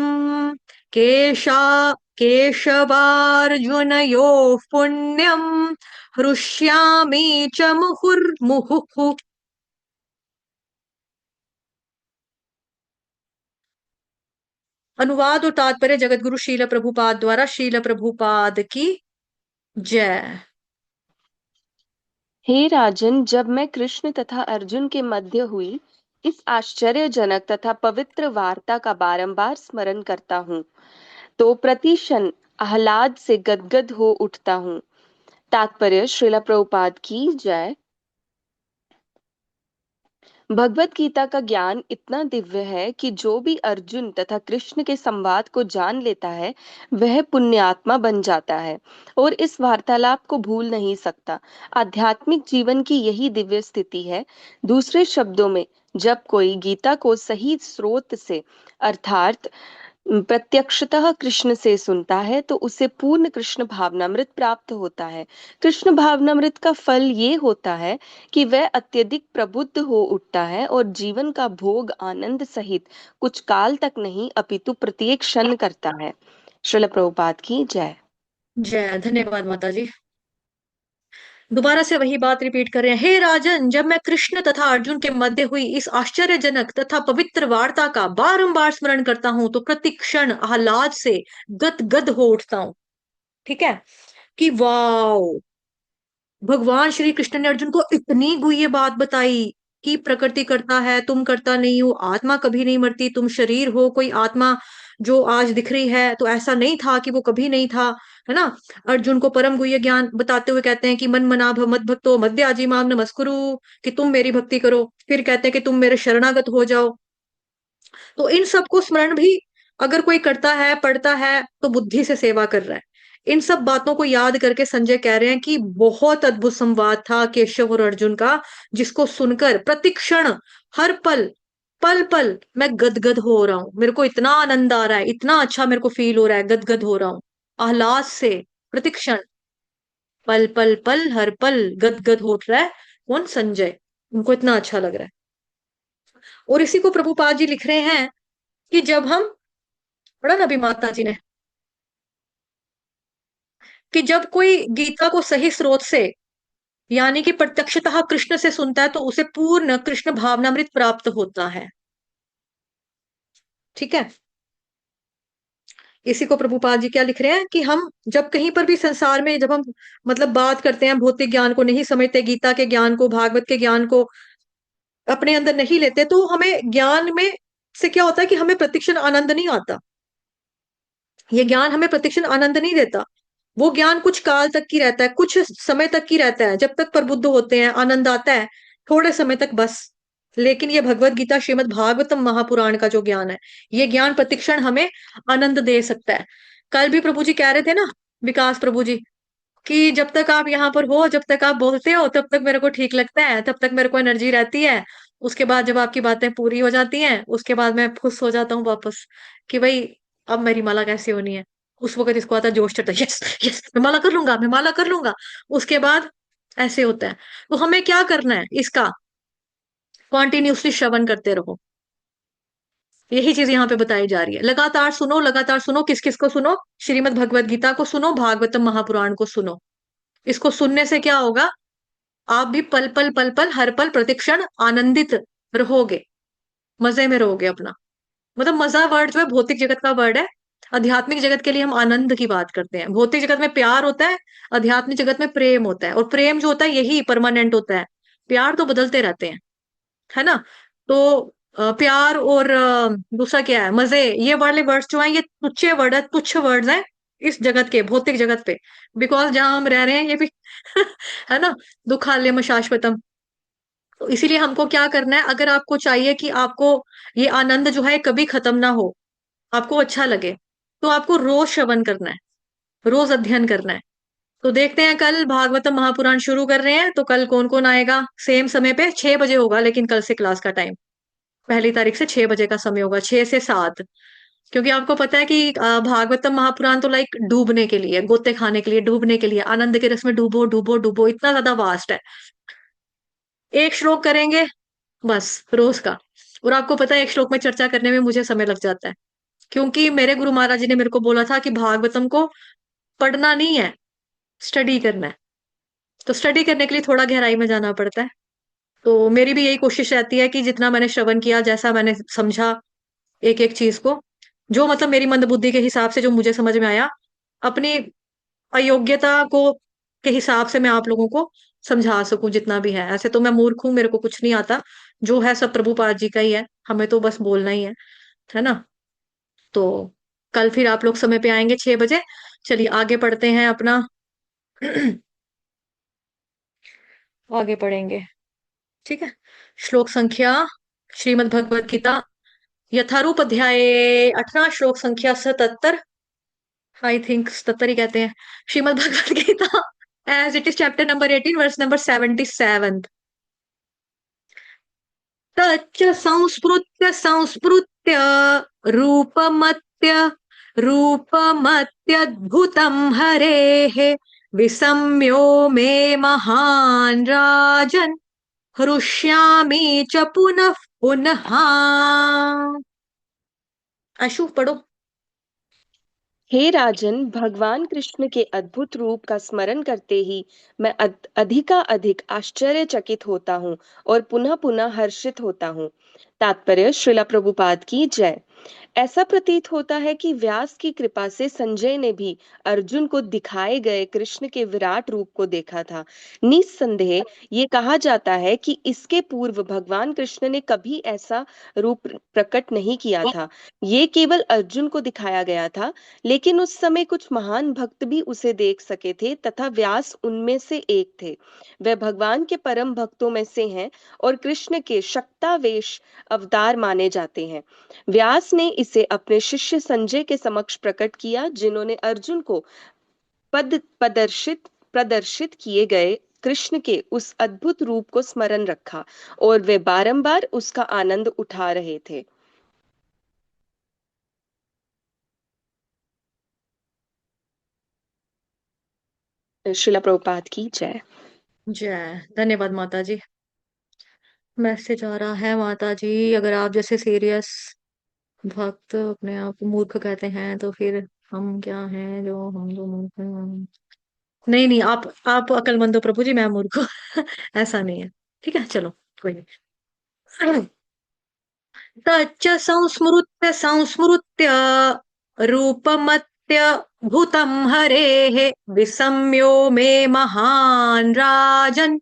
केशा केशवार्जुनयोः पुण्यम् हृष्यामि च मुहुर्मुहुः। अनुवाद और तात्पर्य जगतगुरु शील प्रभुपाद द्वारा। शील प्रभुपाद की जय। हे राजन, जब मैं कृष्ण तथा अर्जुन के मध्य हुई इस आश्चर्यजनक तथा पवित्र वार्ता का बारंबार स्मरण करता हूँ, तो प्रतिक्षण आह्लाद से गदगद हो उठता हूँ। तात्पर्य श्रीला प्रभुपाद की जय। भगवत गीता का ज्ञान इतना दिव्य है कि जो भी अर्जुन तथा कृष्ण के संवाद को जान लेता है वह पुण्यात्मा बन जाता है और इस वार्तालाप को भूल नहीं सकता। आध्यात्मिक जीवन की यही दिव्य स्थिति है। दूसरे शब्दों में, जब कोई गीता को सही स्रोत से अर्थात प्रत्यक्षतः कृष्ण से सुनता है तो उसे पूर्ण कृष्ण भावनामृत प्राप्त होता है। कृष्ण भावनामृत का फल ये होता है कि वह अत्यधिक प्रबुद्ध हो उठता है और जीवन का भोग आनंद सहित कुछ काल तक नहीं अपितु प्रत्येक क्षण करता है। श्रील प्रभुपाद की जय। जय, धन्यवाद माता जी। दोबारा से वही बात रिपीट कर रहे हैं। हे राजन, जब मैं कृष्ण तथा अर्जुन के मध्य हुई इस आश्चर्यजनक तथा पवित्र वार्ता का बारंबार स्मरण करता हूं तो प्रतिक्षण आह्लाद से गद हो उठता हूं। ठीक है, कि वाओ, भगवान श्री कृष्ण ने अर्जुन को इतनी गुह्य बात बताई कि प्रकृति करता है, तुम करता नहीं हो, आत्मा कभी नहीं मरती, तुम शरीर हो, कोई आत्मा जो आज दिख रही है तो ऐसा नहीं था कि वो कभी नहीं था, है ना। अर्जुन को परम गुह्य ज्ञान बताते हुए कहते हैं कि मन मना मद भक्तो मध्य आजी माम नमस्कुरु, कि तुम मेरी भक्ति करो। फिर कहते हैं कि तुम मेरे शरणागत हो जाओ। तो इन सबको स्मरण भी अगर कोई करता है, पढ़ता है, तो बुद्धि से सेवा कर रहा है। इन सब बातों को याद करके संजय कह रहे हैं कि बहुत अद्भुत संवाद था केशव और अर्जुन का, जिसको सुनकर प्रतिक्षण, हर पल, पल पल मैं गदगद हो रहा हूं। मेरे को इतना आनंद आ रहा है, इतना अच्छा मेरे को फील हो रहा है, गदगद हो रहा हूं आह्लाद से। प्रतिक्षण, पल पल पल, हर पल गदगद हो रहा है। कौन? संजय। उनको इतना अच्छा लग रहा है। और इसी को प्रभुपाद जी लिख रहे हैं कि जब हम, पढ़ा ना अभी माता जी ने, कि जब कोई गीता को सही स्रोत से यानी कि प्रत्यक्षतः कृष्ण से सुनता है तो उसे पूर्ण कृष्ण भावनामृत प्राप्त होता है। ठीक है, इसी को प्रभुपाद जी क्या लिख रहे हैं कि हम जब कहीं पर भी संसार में, जब हम मतलब बात करते हैं, भौतिक ज्ञान को नहीं समझते, गीता के ज्ञान को, भागवत के ज्ञान को अपने अंदर नहीं लेते, तो हमें ज्ञान में से क्या होता है कि हमें प्रतिक्षण आनंद नहीं आता। ये ज्ञान हमें प्रतिक्षण आनंद नहीं देता। वो ज्ञान कुछ काल तक की रहता है, कुछ समय तक की रहता है, जब तक प्रबुद्ध होते हैं आनंद आता है, थोड़े समय तक बस। लेकिन ये भगवत गीता श्रीमद् भागवतम महापुराण का जो ज्ञान है, ये ज्ञान प्रतिक्षण हमें आनंद दे सकता है। कल भी प्रभु जी कह रहे थे ना, विकास प्रभु जी, कि जब तक आप यहाँ पर हो, जब तक आप बोलते हो, तब तक मेरे को ठीक लगता है, तब तक मेरे को एनर्जी रहती है। उसके बाद जब आपकी बातें पूरी हो जाती हैं, उसके बाद मैं खुश हो जाता हूँ वापस, कि भाई अब मेरी माला कैसी होनी है। उस वक्त इसको आता है जोश चढ़ता है, यस यस मैं माला कर लूंगा, मैं माला कर लूंगा। उसके बाद ऐसे होता है। तो हमें क्या करना है इसका? कॉन्टिन्यूसली श्रवण करते रहो। यही चीज यहाँ पे बताई जा रही है। लगातार सुनो, लगातार सुनो। किस किस को सुनो? श्रीमद् भगवत गीता को सुनो, भागवतम महापुराण को सुनो। इसको सुनने से क्या होगा? आप भी पल पल पल पल, हर पल प्रतिक्षण आनंदित रहोगे, मजे में रहोगे अपना। मतलब मजा वर्ड जो है भौतिक जगत का वर्ड है। आध्यात्मिक जगत के लिए हम आनंद की बात करते हैं। भौतिक जगत में प्यार होता है, आध्यात्मिक जगत में प्रेम होता है, और प्रेम जो होता है यही परमानेंट होता है। प्यार तो बदलते रहते हैं, है ना। तो प्यार और दूसरा क्या है, मजे, ये वाले वर्ड्स जो है ये तुच्छे वर्ड है, तुच्छ वर्ड्स हैं इस जगत के, भौतिक जगत पे। बिकॉज जहां हम रह रहे हैं ये भी है ना, दुखालयम शाश्वतम। तो इसीलिए हमको क्या करना है, अगर आपको चाहिए कि आपको ये आनंद जो है कभी खत्म ना हो, आपको अच्छा लगे, तो आपको रोज श्रवण करना है। रोज अध्ययन करना है। तो देखते हैं, कल भागवतम महापुराण शुरू कर रहे हैं, तो कल कौन कौन आएगा। सेम समय पे 6 बजे होगा, लेकिन कल से क्लास का टाइम, 1 तारीख से 6 बजे का समय होगा, 6 से 7। क्योंकि आपको पता है कि भागवतम महापुराण तो लाइक डूबने के लिए, गोते खाने के लिए, डूबने के लिए, आनंद के रस में डूबो डूबो डूबो, इतना ज्यादा वास्ट है। एक श्लोक करेंगे बस रोज का। और आपको पता है, एक श्लोक में चर्चा करने में मुझे समय लग जाता है, क्योंकि मेरे गुरु महाराज जी ने मेरे को बोला था कि भागवतम को पढ़ना नहीं है, स्टडी करना है। तो स्टडी करने के लिए थोड़ा गहराई में जाना पड़ता है। तो मेरी भी यही कोशिश रहती है कि जितना मैंने श्रवण किया, जैसा मैंने समझा एक एक चीज को, जो मतलब मेरी मंदबुद्धि के हिसाब से जो मुझे समझ में आया, अपनी अयोग्यता को के हिसाब से मैं आप लोगों को समझा सकूं जितना भी है। ऐसे तो मैं मूर्ख हूं, मेरे को कुछ नहीं आता, जो है सब प्रभुपाद जी का ही है, हमें तो बस बोलना ही है ना। तो कल फिर आप लोग समय पे आएंगे 6 बजे। चलिए आगे पढ़ते हैं अपना। आगे पढ़ेंगे, ठीक है। श्लोक संख्या, श्रीमद् भगवत गीता यथारूप अध्याय 18, श्लोक संख्या 77, आई थिंक 77 ही कहते हैं। Shrimad Bhagavad Gita as it is chapter number 18, verse number 77। तच्च संस्मृत्य संस्मृत्य रूपमत्य रूपमत्यद्भुतं हरेः विसम्यो मे महान् राजन् हृष्यामि च पुनः पुनः। अशुभ पढ़ो। हे राजन, भगवान कृष्ण के अद्भुत रूप का स्मरण करते ही मैं अधिकाधिक आश्चर्यचकित होता हूँ और पुनः पुनः हर्षित होता हूँ। तात्पर्य श्रीला प्रभुपाद की जय। ऐसा प्रतीत होता है कि व्यास की कृपा से संजय ने भी अर्जुन को दिखाए गए कृष्ण के विराट रूप को देखा था। निस्संदेह ये कहा जाता है कि इसके पूर्व भगवान कृष्ण ने कभी ऐसा रूप प्रकट नहीं किया था। ये केवल अर्जुन को दिखाया गया था, लेकिन उस समय कुछ महान भक्त भी उसे देख सके थे तथा व्यास उनमें से एक थे। वे भगवान के परम भक्तों में से हैं और कृष्ण के शक्तावेश अवतार माने जाते हैं। व्यास ने इसे अपने शिष्य संजय के समक्ष प्रकट किया, जिन्होंने अर्जुन को पद प्रदर्शित प्रदर्शित किए गए कृष्ण के उस अद्भुत रूप को स्मरण रखा और वे बारंबार उसका आनंद उठा रहे थे। श्रीला प्रभुपाद की जय। जय, धन्यवाद माता जी। मैसेज आ रहा है माता जी, अगर आप जैसे सीरियस भक्त अपने आप को मूर्ख कहते हैं, तो फिर हम क्या हैं जो हम जो मूर्ख हैं। नहीं नहीं, आप अक्लमंद हो प्रभु जी, मैं मूर्ख हूँ। ऐसा नहीं है। ठीक है, चलो कोई नहीं। तच्च संस्मृत्य संस्मृत्य रूपमत्य भूतं हरेः विसम्यो मे महान् राजन्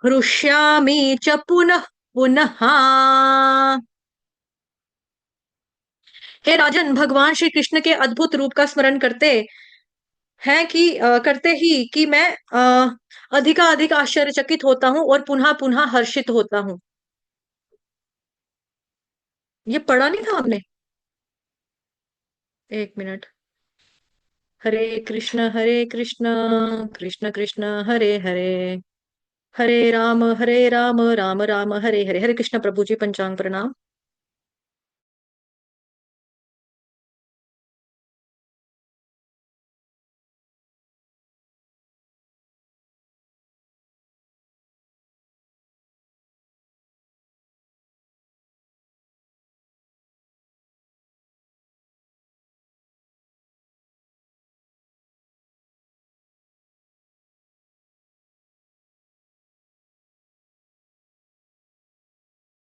हृष्यामि च पुनः पुनः। हे राजन, भगवान श्री कृष्ण के अद्भुत रूप का स्मरण करते ही कि मैं अधिकाधिक आश्चर्यचकित होता हूँ और पुनः पुनः हर्षित होता हूँ। ये पढ़ा नहीं था आपने? एक मिनट। हरे कृष्ण कृष्ण कृष्ण हरे हरे, हरे राम राम राम हरे हरे। हरे कृष्ण प्रभु जी, पंचांग प्रणाम।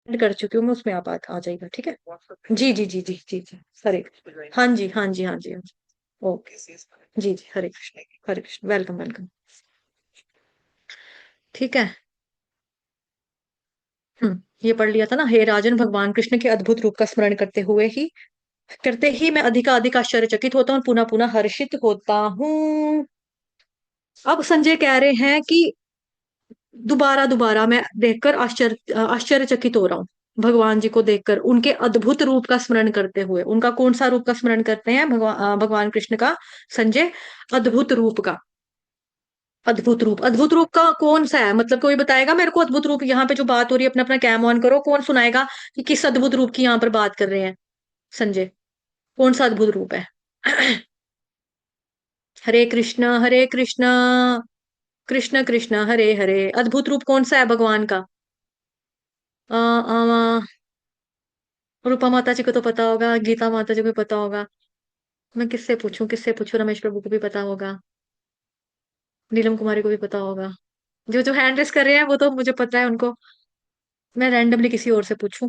Send कर चुकी हूँ मैं, उसमें आप आ जाएगा, ठीक है। जी जी जी जी जी जी। हरे, हाँ जी हाँ जी हाँ जी हाँ जी। ओके। जी जी, हरे कृष्ण, वेलकम वेलकम। ठीक है। ये पढ़ लिया था ना। हे राजन, भगवान कृष्ण के अद्भुत रूप का स्मरण करते ही मैं अधिकाधिक आश्चर्यचकित होता हूँ, पुनः पुनः हर्षित होता हूँ। अब संजय कह रहे हैं कि दोबारा दोबारा मैं देखकर आश्चर्यचकित हो रहा हूँ। भगवान जी को देखकर, उनके अद्भुत रूप का स्मरण करते हुए। उनका कौन सा रूप का स्मरण करते हैं भगवान कृष्ण का संजय? अद्भुत रूप का। अद्भुत रूप, अद्भुत रूप का कौन सा है? मतलब कोई बताएगा मेरे को अद्भुत रूप? यहाँ पे जो बात हो रही है, अपना अपना कैम ऑन करो, कौन सुनाएगा कि किस अद्भुत रूप की यहाँ पर बात कर रहे हैं संजय? कौन सा अद्भुत रूप है? हरे कृष्ण हरे कृष्ण, कृष्ण कृष्ण हरे हरे। अद्भुत रूप कौन सा है भगवान का? रूपा माता जी को तो पता होगा, गीता माता जी को भी पता होगा। मैं किससे पूछूं, किससे पूछूं? रमेश प्रभु को भी पता होगा, नीलम कुमारी को भी पता होगा। जो जो हैंड रेस कर रहे हैं वो तो मुझे पता है उनको। मैं रैंडमली किसी और से पूछूं।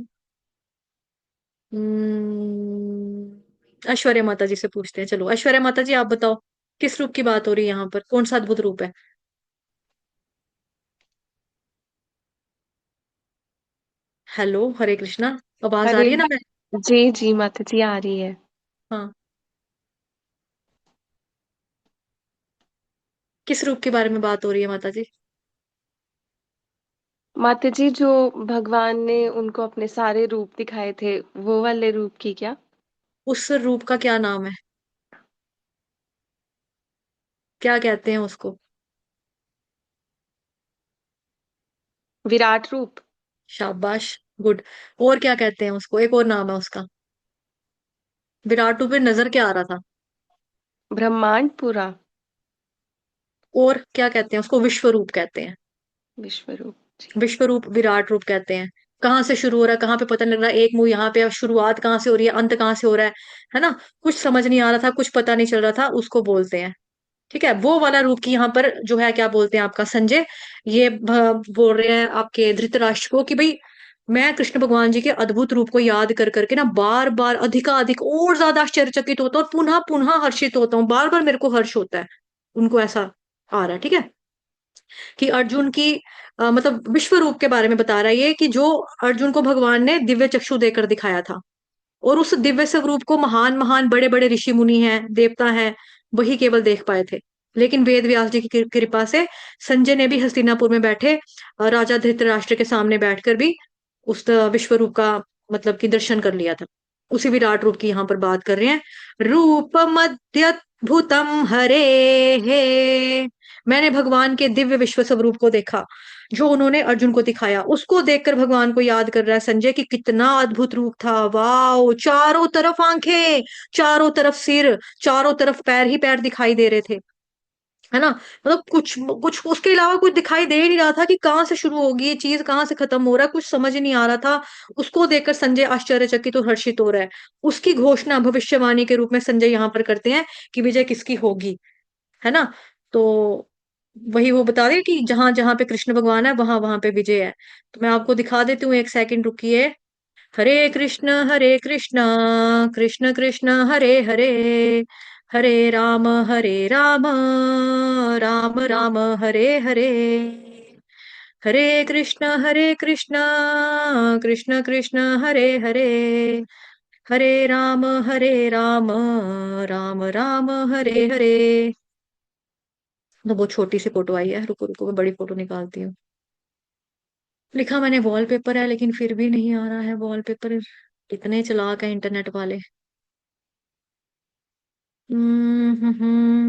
ऐश्वर्या माता जी से पूछते हैं। चलो ऐश्वर्या माता जी, आप बताओ किस रूप की बात हो रही है यहाँ पर? कौन सा अद्भुत रूप है? हेलो, हरे कृष्णा। आवाज आ हरे रही है ना? मैं जी जी माता जी आ रही है। हाँ, किस रूप के बारे में बात हो रही है माता जी? माता जी जो भगवान ने उनको अपने सारे रूप दिखाए थे वो वाले रूप की क्या? उस रूप का क्या नाम है? क्या कहते हैं उसको? विराट रूप। शाबाश, गुड। और क्या कहते हैं उसको? एक और नाम है उसका। विराट रूप में नजर क्या आ रहा था? ब्रह्मांड पूरा। और क्या कहते हैं उसको? विश्व रूप कहते हैं। विश्व रूप जी। विश्व रूप, विराट रूप कहते हैं। कहाँ से शुरू हो रहा है, कहाँ पे पता नहीं लग रहा है। एक मुंह यहाँ पे, अब शुरुआत कहाँ से हो रही है, अंत कहाँ से हो रहा है ना? कुछ समझ नहीं आ रहा था, कुछ पता नहीं चल रहा था, उसको बोलते हैं। ठीक है, वो वाला रूप की यहाँ पर जो है, क्या बोलते हैं आपका संजय? ये बोल रहे हैं आपके धृतराष्ट्र को कि भाई, मैं कृष्ण भगवान जी के अद्भुत रूप को याद कर करके ना बार बार अधिकाधिक और ज्यादा आश्चर्यचकित होता हूँ, और पुनः पुनः हर्षित होता हूँ, बार बार मेरे को हर्ष होता है। उनको ऐसा आ रहा है। ठीक है, कि अर्जुन की मतलब विश्व रूप के बारे में बता रहा है ये, कि जो अर्जुन को भगवान ने दिव्य चक्षु देकर दिखाया था। और उस दिव्य स्वरूप को महान महान बड़े बड़े ऋषि मुनि हैं, देवता हैं, वही केवल देख पाए थे। लेकिन वेद व्यास जी की कृपा से संजय ने भी हस्तिनापुर में बैठे राजा धृतराष्ट्र के सामने बैठकर भी उस विश्व रूप का मतलब कि दर्शन कर लिया था। उसी विराट रूप की यहाँ पर बात कर रहे हैं। रूप मध्यद्भुतम हरे हे। मैंने भगवान के दिव्य विश्व स्वरूप को देखा, जो उन्होंने अर्जुन को दिखाया। उसको देखकर भगवान को याद कर रहा है संजय कि कितना अद्भुत रूप था। वाओ, चारों तरफ आंखें, चारों तरफ सिर, चारों तरफ पैर ही पैर दिखाई दे रहे थे, है ना? मतलब कुछ कुछ उसके अलावा कुछ दिखाई दे ही नहीं रहा था कि कहाँ से शुरू होगी ये चीज, कहाँ से खत्म हो रहा है, कुछ समझ ही नहीं आ रहा था। उसको देखकर संजय आश्चर्यचकित और हर्षित हो रहा है। उसकी घोषणा भविष्यवाणी के रूप में संजय यहाँ पर करते हैं कि विजय किसकी होगी, है ना? तो वही वो बता रहे कि जहां जहां पे कृष्ण भगवान है, वहां वहां पे विजय है। तो मैं आपको दिखा देती हूँ, एक सेकंड रुकिए। हरे कृष्ण, कृष्ण कृष्ण हरे हरे, हरे राम, राम राम हरे हरे। हरे कृष्ण, कृष्ण कृष्ण हरे हरे, हरे राम, राम राम हरे हरे। तो बहुत छोटी सी फोटो आई है, रुको रुको मैं बड़ी फोटो निकालती हूँ। लिखा मैंने वॉलपेपर है, लेकिन फिर भी नहीं आ रहा है वॉलपेपर। इतने चालाक है इंटरनेट वाले।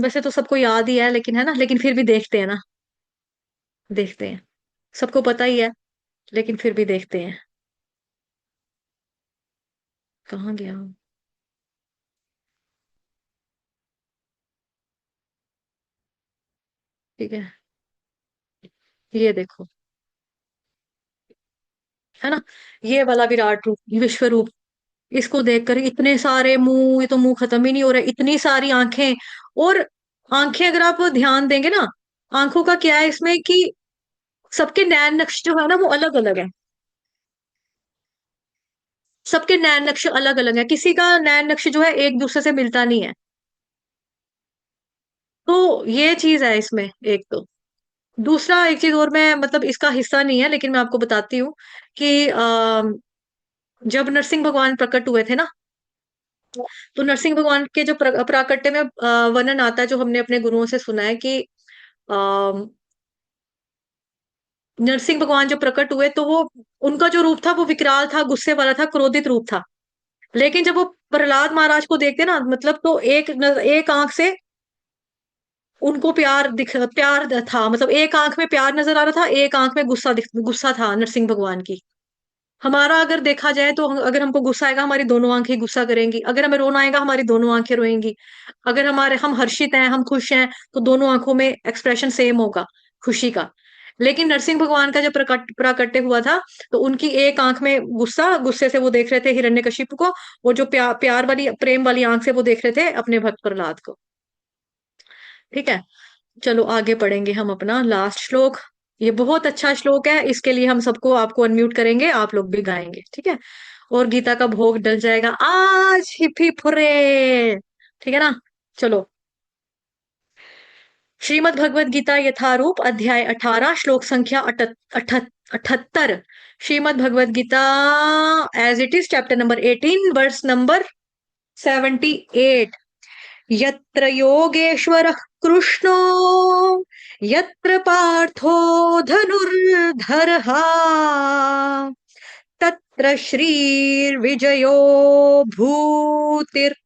वैसे तो सबको याद ही है, लेकिन है ना, लेकिन फिर भी देखते हैं ना, देखते हैं। सबको पता ही है, लेकिन फिर भी देखते हैं। कहाँ गया? ठीक है, ये देखो, है ना? ये वाला विराट रूप, विश्व रूप। इसको देखकर इतने सारे मुंह, ये तो मुंह खत्म ही नहीं हो रहा, इतनी सारी आंखें। और आंखें अगर आप ध्यान देंगे ना, आंखों का क्या है इसमें कि सबके नैन नक्श जो है ना, वो अलग अलग है। सबके नैन नक्श अलग अलग है, किसी का नैन नक्श जो है एक दूसरे से मिलता नहीं है। तो ये चीज है इसमें एक तो। दूसरा एक चीज और, मैं मतलब इसका हिस्सा नहीं है, लेकिन मैं आपको बताती हूँ कि जब नरसिंह भगवान प्रकट हुए थे ना, तो नरसिंह भगवान के जो प्राकट्य में वर्णन आता है, जो हमने अपने गुरुओं से सुना है कि नरसिंह भगवान जब प्रकट हुए तो वो, उनका जो रूप था वो विकराल था, गुस्से वाला था, क्रोधित रूप था। लेकिन जब वो प्रहलाद महाराज को देखते ना, मतलब तो एक आंख से उनको प्यार था, मतलब एक आंख में प्यार नजर आ रहा था, एक आंख में गुस्सा था नरसिंह भगवान की। हमारा अगर देखा जाए तो अगर हमको गुस्सा आएगा हमारी दोनों आंखें गुस्सा करेंगी, अगर हमें रोना आएगा हमारी दोनों आंखें रोएंगी, अगर हम हर्षित हैं, हम खुश हैं, तो दोनों आंखों में एक्सप्रेशन सेम होगा, खुशी का। लेकिन नरसिंह भगवान का जब प्राकट्य हुआ था, तो उनकी एक आंख में गुस्सा, गुस्से से वो देख रहे थे हिरण्यकशिपु को, और जो प्यार वाली, प्रेम वाली आंख से वो देख रहे थे अपने भक्त प्रहलाद को। ठीक है, चलो आगे पढ़ेंगे हम अपना लास्ट श्लोक। ये बहुत अच्छा श्लोक है, इसके लिए हम सबको, आपको अनम्यूट करेंगे, आप लोग भी गाएंगे, ठीक है। और गीता का भोग डल जाएगा आज, हिप हिप हुर्रे। ठीक है ना। चलो, श्रीमद् भगवद गीता यथारूप अध्याय 18 श्लोक संख्या 78। Shrimad Bhagavad Gita as it is, chapter number 18, verse number 78। यत्र योगेश्वरः कृष्णो, यत्र पार्थो धनुर्धरः, तत्र श्रीर्विजयो भूतिर्ध्रुवा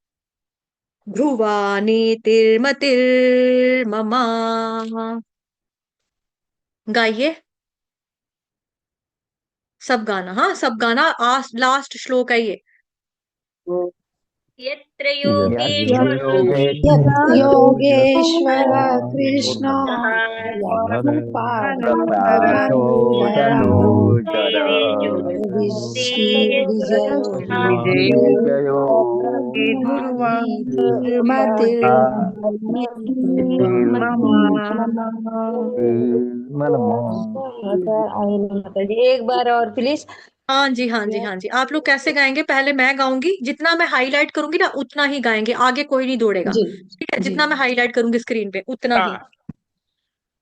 नीतिर्मतिर्ममा। गाइए सब गाना, हाँ सब गाना, लास्ट श्लोक है ये। यत्र यत्र योगेश्वरो योगेश्वर कृष्ण यत्र पार्थो पार्थो धनुर्धर विजयो विजयो एक बार और प्लीज। हाँ जी, हाँ जी, हाँ जी। आप लोग कैसे गाएंगे? पहले मैं गाऊंगी, जितना मैं हाईलाइट करूंगी ना उतना ही गाएंगे, आगे कोई नहीं दौड़ेगा। जी ठीक है, जी जितना मैं हाईलाइट करूंगी स्क्रीन पे उतना ही।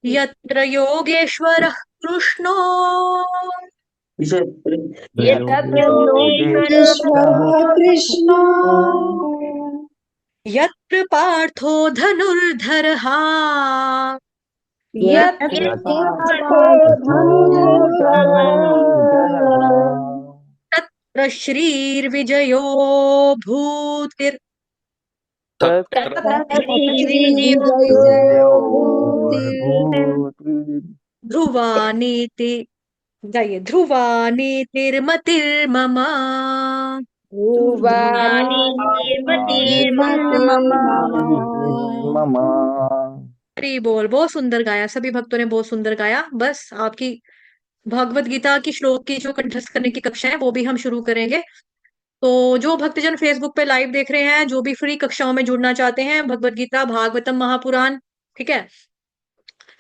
यत्र योगेश्वर कृष्णो, यत्र योगेश्वरो योगेश्वर कृष्ण यत्र पार्थो धनुर्धरः, यत्र यत्र धनुर्धर तत्र श्रीर्विजयो भूतिर् तत्र श्रीविजयो श्रीविजयो भूति ध्रुवा नीति, जाइए, ध्रुवा नीतिर्मतिर्मम। ध्रुवाणि निर्मतिर्मम। मम हरि बोल, बहुत सुंदर गाया, सभी भक्तों ने बहुत सुंदर गाया। बस आपकी भगवत गीता की श्लोक की जो कंठस्थ करने की कक्षा है वो भी हम शुरू करेंगे। तो जो भक्तजन फेसबुक पे लाइव देख रहे हैं, जो भी फ्री कक्षाओं में जुड़ना चाहते हैं, भगवत गीता, भागवतम, महापुराण, ठीक है,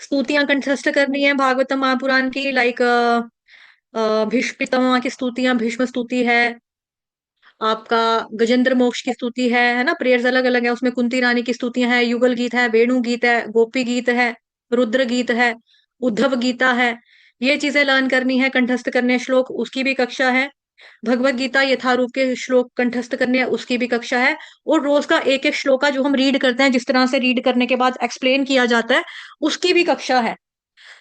स्तुतियां कंठस्थ करनी है भागवतम महापुराण की, लाइक भीष्म पितामह की स्तुतियां, भीष्म स्तुति है आपका, गजेंद्र मोक्ष की स्तुति है ना, प्रेयर्स अलग अलग है उसमें, कुंती रानी की स्तुतियां है, युगल गीत है, वेणु गीत है, गोपी गीत है, रुद्र गीत है, उद्धव गीता है। ये चीजें लर्न करनी है, कंठस्थ करने हैं श्लोक, उसकी भी कक्षा है। भगवत गीता यथारूप के श्लोक कंठस्थ करने हैं, उसकी भी कक्षा है। और रोज का एक एक श्लोक का जो हम रीड करते हैं, जिस तरह से रीड करने के बाद एक्सप्लेन किया जाता है, उसकी भी कक्षा है।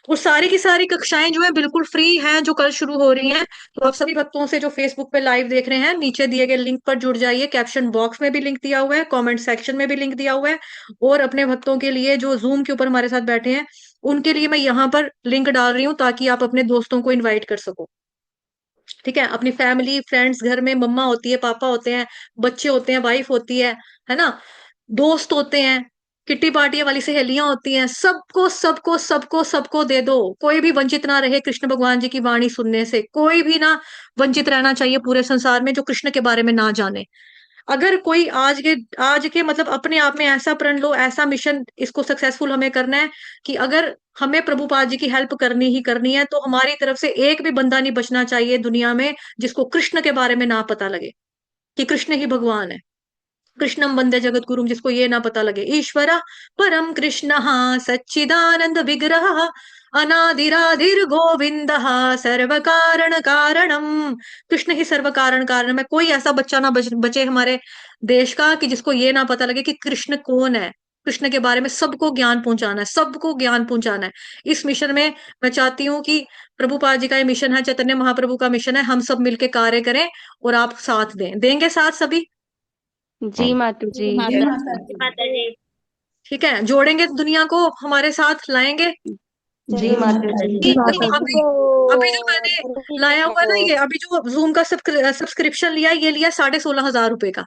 और सारी की सारी कक्षाएं जो है बिल्कुल फ्री हैं, जो कल शुरू हो रही हैं। तो आप सभी भक्तों से जो फेसबुक पे लाइव देख रहे हैं, नीचे दिए गए लिंक पर जुड़ जाइए, कैप्शन बॉक्स में भी लिंक दिया हुआ है, कमेंट सेक्शन में भी लिंक दिया हुआ है। और अपने भक्तों के लिए जो जूम के ऊपर हमारे साथ बैठे हैं, उनके लिए मैं यहाँ पर लिंक डाल रही हूँ ताकि आप अपने दोस्तों को इन्वाइट कर सको। ठीक है, अपनी फैमिली फ्रेंड्स, घर में मम्मा होती है, पापा होते हैं, बच्चे होते हैं, वाइफ होती है ना, दोस्त होते हैं, किट्टी पार्टियां वाली सहेलियां होती हैं, सबको सबको सबको सबको दे दो। कोई भी वंचित ना रहे कृष्ण भगवान जी की वाणी सुनने से, कोई भी ना वंचित रहना चाहिए पूरे संसार में जो कृष्ण के बारे में ना जाने। अगर कोई आज के मतलब अपने आप में ऐसा प्रण लो, ऐसा मिशन इसको सक्सेसफुल हमें करना है कि अगर हमें प्रभुपाद जी की हेल्प करनी ही करनी है, तो हमारी तरफ से एक भी बंदा नहीं बचना चाहिए दुनिया में जिसको कृष्ण के बारे में ना पता लगे कि कृष्ण ही भगवान है। कृष्णम वंदे जगत गुरुम, जिसको ये ना पता लगे, ईश्वर परम कृष्ण सच्चिदानंद विग्रह अनादिरादिर गोविंद सर्व कारण कारणम। कृष्ण ही सर्व कारण कारण है। कोई ऐसा बच्चा ना बचे हमारे देश का कि जिसको ये ना पता लगे कि कृष्ण कौन है। कृष्ण के बारे में सबको ज्ञान पहुंचाना है, सबको ज्ञान पहुंचाना है। इस मिशन में मैं चाहती हूँ कि प्रभुपाद जी का ये मिशन है, चैतन्य महाप्रभु का मिशन है, हम सब मिलके कार्य करें और आप साथ दें, देंगे साथ सभी? जी माता जी। माता जी। ठीक है, जोड़ेंगे दुनिया को, हमारे साथ लाएंगे। जी माता जी। देखो अभी अभी जो मैंने लाया हुआ है ना, ये अभी जो जूम का सब्सक्रिप्शन लिया है, ये लिया 16,500 रुपए का।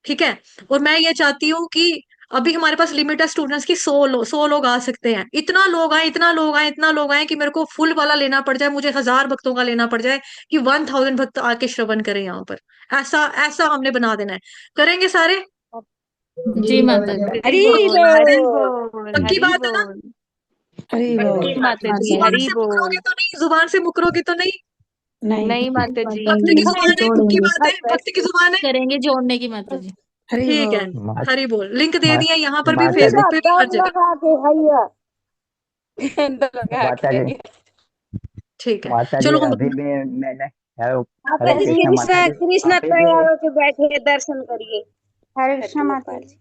ठीक है, और मैं ये चाहती हूँ कि अभी हमारे पास लिमिट है स्टूडेंट्स की, 100 लोग आ सकते हैं। इतना लोग आए, इतना लोग आए, इतना लोग आए कि मेरे को फुल वाला लेना पड़ जाए, मुझे 1000 भक्तों का लेना पड़ जाए कि 1000 भक्त आके श्रवण करें यहाँ पर। ऐसा ऐसा हमने बना देना है। करेंगे सारे? जी माता जी। हरि हरि बोल, हरि बोल, पक्की हरि बात है ना? बोल। हरि पक्की बोल। माता जी, जुबान हरि से मुकरोगे बोल। तो नहीं, जुबान से मुकरोगे तो नहीं? नहीं। नहीं माता जी। भक्त की जुबान है, पक्की बात है, भक्त की जुबान है। करेंगे जोड़ने की माता जी। हरि ठीक है, बोल। मा, हरी बोल। लिंक दे मा, दिया यहाँ पर भी, माता जी, फेसबुक पे भी, हर जगह। माता जी, ठीक है, माता जी, चलो हम। अभी भी मैंने हेलो, माता हरे जी कृष्णा माता कृष्णा जी, कृष्णा अभी भी तैयार होके बैठे हैं, दर्शन करिए। हरे कृष्णा माता जी।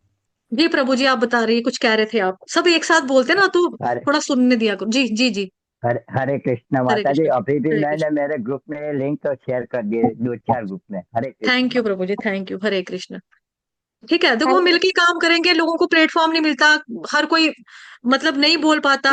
जी प्रभु जी, आप बता रही, कुछ कह रहे थे आप, सब एक साथ बोलते ना तो हरे थोड़ा सुनने दिया करो। जी जी जी। हरे कृष्णा हरे माता जी, कृष्ण, अभी भी हरे मैंने कृष्ण। मेरे ग्रुप में लिंक शेयर कर दिए, 2-4 ग्रुप में। Hare thank you Krishna. प्रभु जी, थैंक यू। हरे कृष्ण। ठीक है, देखो हम हरे मिलके काम करेंगे, लोगों को प्लेटफॉर्म नहीं मिलता, हर कोई मतलब नहीं बोल पाता,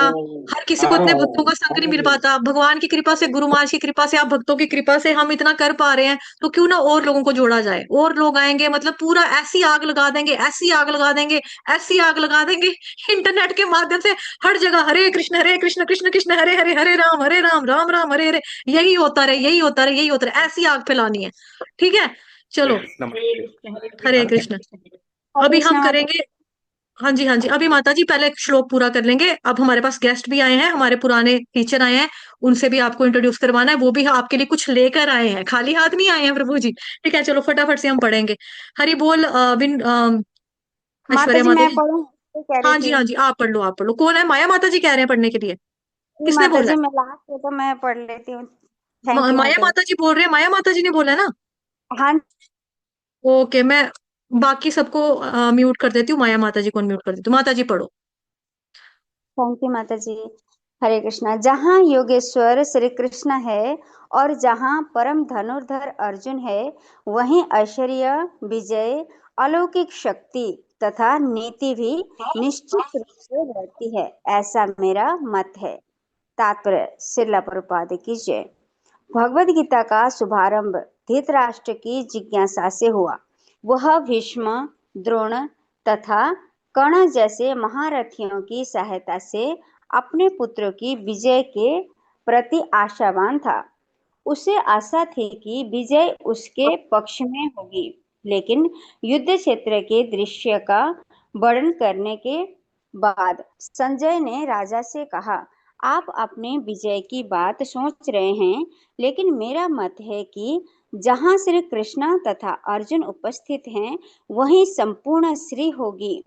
हर किसी को इतने भक्तों का संग नहीं मिल पाता। भगवान की कृपा से, गुरु महाराज की कृपा से, आप भक्तों की कृपा से हम इतना कर पा रहे हैं, तो क्यों ना और लोगों को जोड़ा जाए। और लोग आएंगे, मतलब पूरा ऐसी आग लगा देंगे, ऐसी आग लगा देंगे, ऐसी आग लगा देंगे इंटरनेट के माध्यम से, हर जगह हरे कृष्ण कृष्ण कृष्ण हरे हरे, हरे राम राम हरे हरे। यही होता रहे, यही होता रहे, यही होता रहे, ऐसी आग फैलानी है। ठीक है, चलो। हरे कृष्ण। अभी हम कृष्णा माता करेंगे। हाँ जी, हाँ जी, अभी माता जी पहले एक श्लोक पूरा कर लेंगे। अब हमारे पास गेस्ट भी आए हैं, हमारे पुराने टीचर आए हैं, उनसे भी आपको इंट्रोड्यूस करवाना है, वो भी आपके लिए कुछ लेकर आए हैं, खाली हाथ नहीं आए हैं प्रभु जी। ठीक है, चलो फटाफट से हम पढ़ेंगे। हरि बोल। माता ऐश्वर्या जी माता मैं जी। पढ़ूं, ये कह रही हाँ जी, थी। हाँ जी, आप पढ़ लो, आप पढ़ लो। कौन है? माया माता जी कह रहे हैं पढ़ने के लिए? जी किसने माता बोला जी, है? मैं लास्ट है तो मैं पढ़ लेती हूँ। थैंक यू माया माता जी। माता जी बोल रहे हैं, माया माता जी ने बोला है ना? हाँ। ओके, मैं बाकी सबको म्यूट कर देती हूँ, माया माता जी को म्यूट कर देती हूँ। माता जी पढ़ो। थैंक यू माता जी। हरे कृष्णा। जहाँ योगेश्वर श्री कृष्ण है और जहाँ परम धनुर्धर अर्जुन है, वहीं ऐश्वर्य, विजय, अलौकिक शक्ति तथा नीति भी निश्चित रूप से रहती है, ऐसा मेरा मत है। तात्पर्य श्रील प्रभुपाद की जय। भगवद गीता का शुभारंभ धृतराष्ट्र की जिज्ञासा से हुआ। वह भीष्म, द्रोण तथा कर्ण जैसे महारथियों की सहायता से अपने पुत्रों की विजय के प्रति आशावान था। उसे आशा थी कि विजय उसके पक्ष में होगी, लेकिन युद्ध क्षेत्र के दृश्य का वर्णन करने के बाद संजय ने राजा से कहा, आप अपने विजय की बात सोच रहे हैं, लेकिन मेरा मत है कि जहाँ श्री कृष्ण तथा अर्जुन उपस्थित हैं, वहीं संपूर्ण श्री होगी।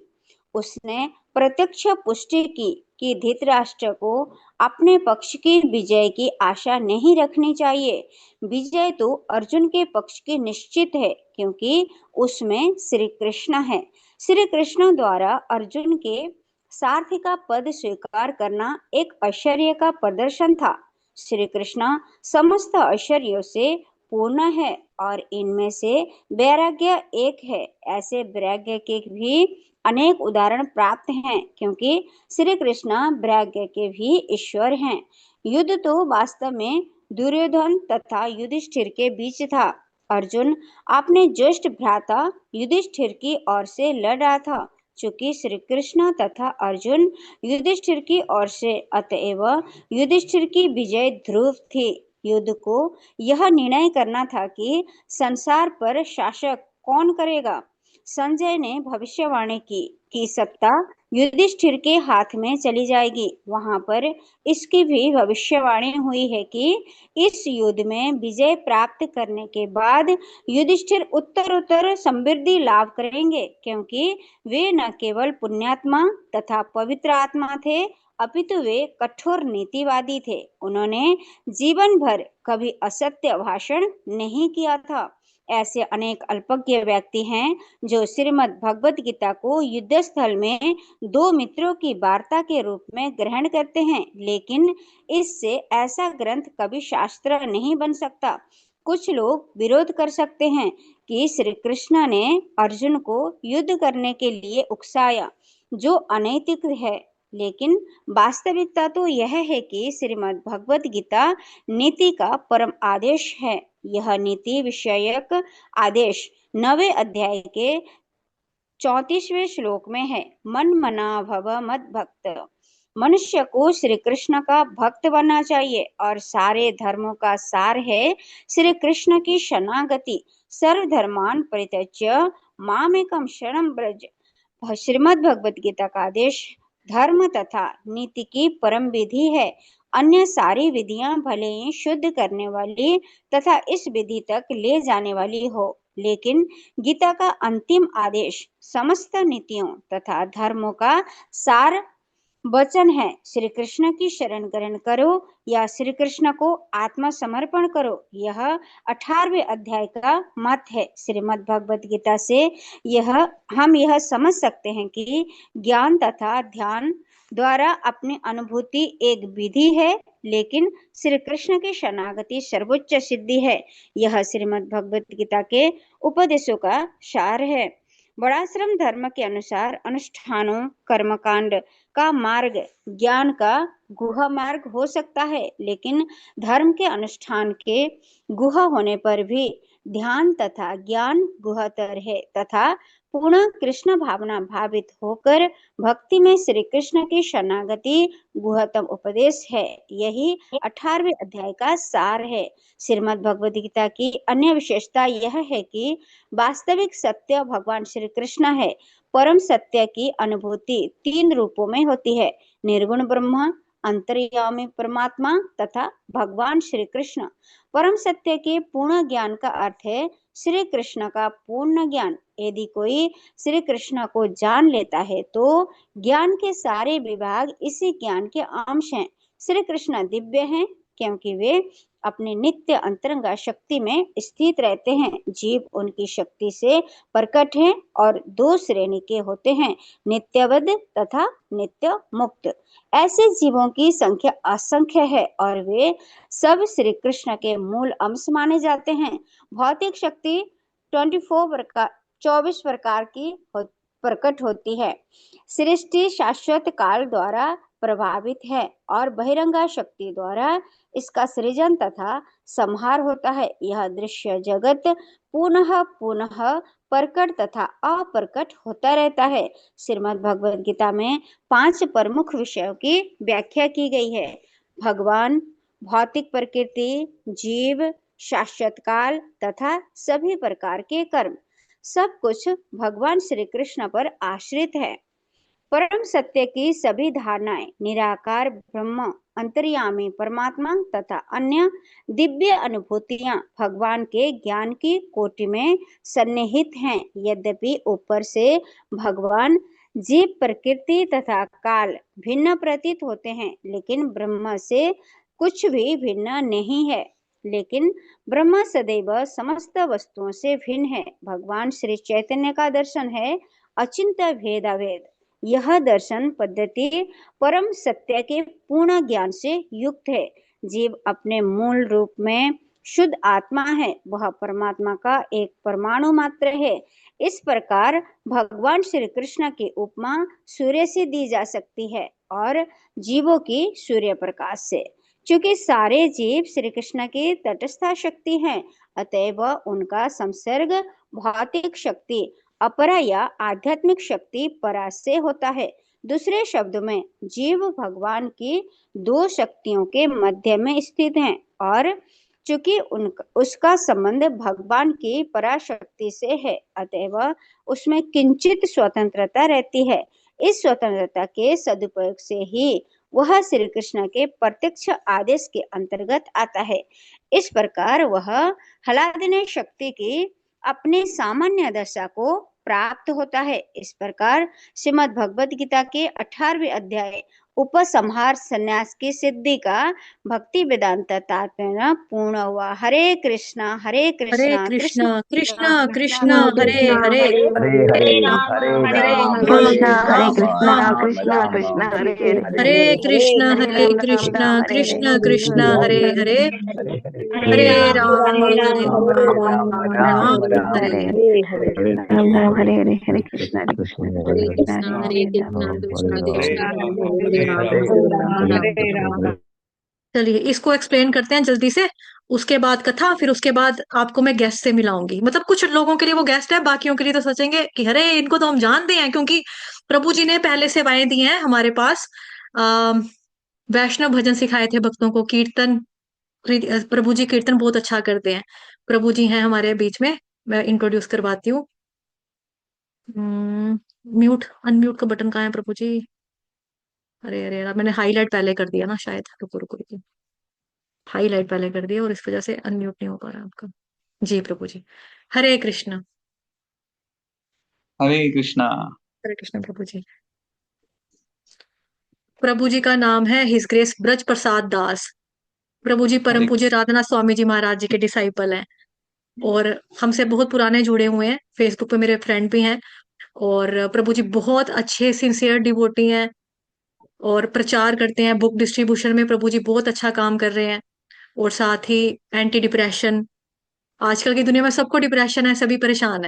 उसने प्रत्यक्ष पुष्टि की कि धृतराष्ट्र को अपने पक्ष की विजय की आशा नहीं रखनी चाहिए। विजय तो अर्जुन के पक्ष की निश्चित है, क्योंकि उसमें श्री कृष्ण है। श्री कृष्ण द्वारा अर्जुन के सारथी का पद स्वीकार करना एक ऐश्वर्य का प्रदर्शन था। श्री कृष्ण समस्त ऐश्वर्यों से पूर्ण है और इनमें से वैराग्य एक है। ऐसे वैराग्य के भी अनेक उदाहरण प्राप्त हैं, क्योंकि श्री कृष्ण वैराग्य के भी ईश्वर हैं। युद्ध तो वास्तव में दुर्योधन तथा युधिष्ठिर के बीच था। अर्जुन अपने ज्येष्ठ भ्राता युधिष्ठिर की ओर से लड़ रहा था। चूंकि श्री कृष्ण तथा अर्जुन युधिष्ठिर की ओर से, अतएव युधिष्ठिर की विजय ध्रुव थी। युद्ध को यह निर्णय करना था कि संसार पर शासक कौन करेगा। संजय ने भविष्यवाणी की कि सत्ता युधिष्ठिर के हाथ में चली जाएगी। वहां पर इसकी भी भविष्यवाणी हुई है कि इस युद्ध में विजय प्राप्त करने के बाद युधिष्ठिर उत्तरोत्तर समृद्धि लाभ करेंगे, क्योंकि वे न केवल पुण्यात्मा तथा पवित्र आत्मा थे, अपितु वे कठोर नीतिवादी थे। उन्होंने जीवन भर कभी असत्य भाषण नहीं किया था। ऐसे अनेक अल्पज्ञ व्यक्ति हैं जो श्रीमद् भगवत गीता को युद्ध स्थल में दो मित्रों की वार्ता के रूप में ग्रहण करते हैं, लेकिन इससे ऐसा ग्रंथ कभी शास्त्र नहीं बन सकता। कुछ लोग विरोध कर सकते हैं कि श्री कृष्ण ने अर्जुन को युद्ध करने के लिए उकसाया, जो अनैतिक है, लेकिन वास्तविकता तो यह है कि श्रीमद् भगवत गीता नीति का परम आदेश है। यह नीति विषयक आदेश 9वें अध्याय के 34वें श्लोक में है। मन मना भव मद भक्त। मनुष्य को श्री कृष्ण का भक्त बनना चाहिए और सारे धर्मों का सार है श्री कृष्ण की शरणागति। सर्वधर्मान परित्यज्य मामेकं शरणं व्रज। श्रीमद् भगवत गीता का आदेश धर्म तथा नीति की परम विधि है। अन्य सारी विधियां भले ही शुद्ध करने वाली तथा इस विधि तक ले जाने वाली हो, लेकिन गीता का अंतिम आदेश समस्त नीतियों तथा धर्मों का सार वचन है। श्री कृष्ण की शरण ग्रहण करो या श्री कृष्ण को आत्मसमर्पण करो, यह 18वें अध्याय का मत है। श्रीमद् भगवत गीता से हम यह समझ सकते हैं कि ज्ञान तथा ध्यान द्वारा अपनी अनुभूति एक विधि है, लेकिन श्री कृष्ण की शरणागति सर्वोच्च सिद्धि है। यह श्रीमद् भगवत गीता के उपदेशों का सार है। वर्णाश्रम धर्म के अनुसार अनुष्ठानों कर्मकांड का मार्ग ज्ञान का गुह मार्ग हो सकता है, लेकिन धर्म के अनुष्ठान के गुह होने पर भी ध्यान तथा ज्ञान गुहतर है तथा पूर्ण कृष्ण भावना भावित होकर भक्ति में श्री कृष्ण की शरणागति गुहतम उपदेश है। यही 18वें अध्याय का सार है। श्रीमद् भगवद गीता की अन्य विशेषता यह है कि वास्तविक सत्य भगवान श्री कृष्ण है। परम सत्य की अनुभूति 3 रूपों में होती है: निर्गुण ब्रह्म, अंतर्यामी परमात्मा तथा भगवान श्री कृष्ण। परम सत्य के पूर्ण ज्ञान का अर्थ है श्री कृष्ण का पूर्ण ज्ञान। यदि कोई श्री कृष्ण को जान लेता है तो ज्ञान के सारे विभाग इसी ज्ञान के अंश हैं। श्री कृष्ण दिव्य हैं क्योंकि वे अपने नित्य अंतरंगा शक्ति में स्थित रहते हैं। जीव उनकी शक्ति से प्रकट हैं और 2 श्रेणी के होते हैं: नित्यबद्ध तथा नित्य मुक्त। ऐसे जीवों की संख्या असंख्य है और वे सब श्री कृष्ण के मूल अंश माने जाते हैं। भौतिक शक्ति 24 प्रकार की प्रकट होती है। सृष्टि शाश्वत काल द्वारा प्रभावित है और बहिरंगा शक्ति द्वारा इसका सृजन तथा संहार होता है। यह दृश्य जगत पुनः पुनः प्रकट तथा अप्रकट होता रहता है। श्रीमद् भगवद गीता में 5 प्रमुख विषयों की व्याख्या की गई है: भगवान, भौतिक प्रकृति, जीव, शाश्वत काल तथा सभी प्रकार के कर्म। सब कुछ भगवान श्री कृष्ण पर आश्रित है। परम सत्य की सभी धारणाएं निराकार ब्रह्म, अंतर्यामी परमात्मा तथा अन्य दिव्य अनुभूतियां भगवान के ज्ञान की कोटि में सन्निहित हैं। यद्यपि ऊपर से भगवान, जीव, प्रकृति तथा काल भिन्न प्रतीत होते हैं, लेकिन ब्रह्म से कुछ भी भिन्न नहीं है। लेकिन ब्रह्म सदैव समस्त वस्तुओं से भिन्न है। भगवान श्री चैतन्य का दर्शन है अचिंत्य भेदाभेद। यह दर्शन पद्धति परम सत्य के पूर्ण ज्ञान से युक्त है। जीव अपने मूल रूप में शुद्ध आत्मा है, वह परमात्मा का एक परमाणु मात्र है। इस प्रकार भगवान श्री कृष्ण की उपमा सूर्य से दी जा सकती है और जीवों की सूर्य प्रकाश से। क्योंकि सारे जीव श्री कृष्ण की तटस्थ शक्ति हैं, अतएव उनका संसर्ग भौतिक शक्ति अपरा या आध्यात्मिक शक्ति परा से होता है। दूसरे शब्दों में जीव भगवान की 2 शक्तियों के मध्य में स्थित हैं और चूंकि उसका संबंध भगवान की पराशक्ति से है, अतएव उसमें किंचित स्वतंत्रता रहती है। इस स्वतंत्रता के सदुपयोग से ही वह श्री कृष्ण के प्रत्यक्ष आदेश के अंतर्गत आता है। इस प्रकार वह हलादने शक्ति की अपने सामान्य दशा को प्राप्त होता है। इस प्रकार श्रीमद् भगवद गीता के 18वें अध्याय उपसंहार संन्यास की सिद्धि का भक्ति वेदांत तात्पर्य पूर्ण हुआ। हरे कृष्णा हरे कृष्ण कृष्णा कृष्णा कृष्णा कृष्णा हरे कृष्णा हरे हरे हरे हरे हरे हरे राम हरे हरे हरे राम राम कृष्णा हरे राम कृष्णा राम कृष्णा राम कृष्णा राम कृष्णा हरे हरे हरे हरे हरे कृष्ण हरे हरे राम राम कृष्ण राम हरे कृष्ण हरे कृष्ण हरे हरे हरे हरे हरे राम राम हरे हरे राम राम हरे राम राम राम राम राम राम राम हरे हरे हरे। हरे राम राम हरे हरे हरे कृष्ण हरे कृष्ण कृष्णा हरे हरे हरे राम कृष्णा कृष्णा हरे कृष्णा राम हरे राम हरे हरे राम राम राम हरे राम। चलिए इसको एक्सप्लेन करते हैं जल्दी से, उसके बाद कथा, फिर उसके बाद आपको मैं गेस्ट से मिलाऊंगी। मतलब कुछ लोगों के लिए वो गेस्ट है, बाकियों के लिए तो सोचेंगे कि अरे इनको तो हम जानते हैं, क्योंकि प्रभु जी ने पहले सेवाएं दी हैं हमारे पास। आ, वैष्णव भजन सिखाए थे भक्तों को, कीर्तन, प्रभु जी कीर्तन बहुत अच्छा करते हैं। प्रभु जी हैं हमारे बीच में, मैं इंट्रोड्यूस करवाती हूँ। म्यूट अनम्यूट का बटन कहाँ है प्रभु जी? अरे अरे अरे, मैंने हाईलाइट पहले कर दिया ना शायद, रुको रुको रुको, हाईलाइट पहले कर दिया और इस वजह से अनम्यूट नहीं हो पा रहा आपका। जी प्रभु जी, हरे कृष्ण। हरे कृष्णा। हरे कृष्ण प्रभु जी। प्रभु जी का नाम है हिज ग्रेस ब्रज प्रसाद दास। प्रभु जी परम हरे पूज्य राधानाथ स्वामी जी महाराज जी के डिसाइपल हैं, और हमसे बहुत पुराने जुड़े हुए हैं, फेसबुक पे मेरे फ्रेंड भी हैं। और प्रभु जी बहुत अच्छे सिंसियर डिवोटी हैं, और प्रचार करते हैं, बुक डिस्ट्रीब्यूशन में प्रभु जी बहुत अच्छा काम कर रहे हैं। और साथ ही एंटी डिप्रेशन, आजकल की दुनिया में सबको डिप्रेशन है, सभी परेशान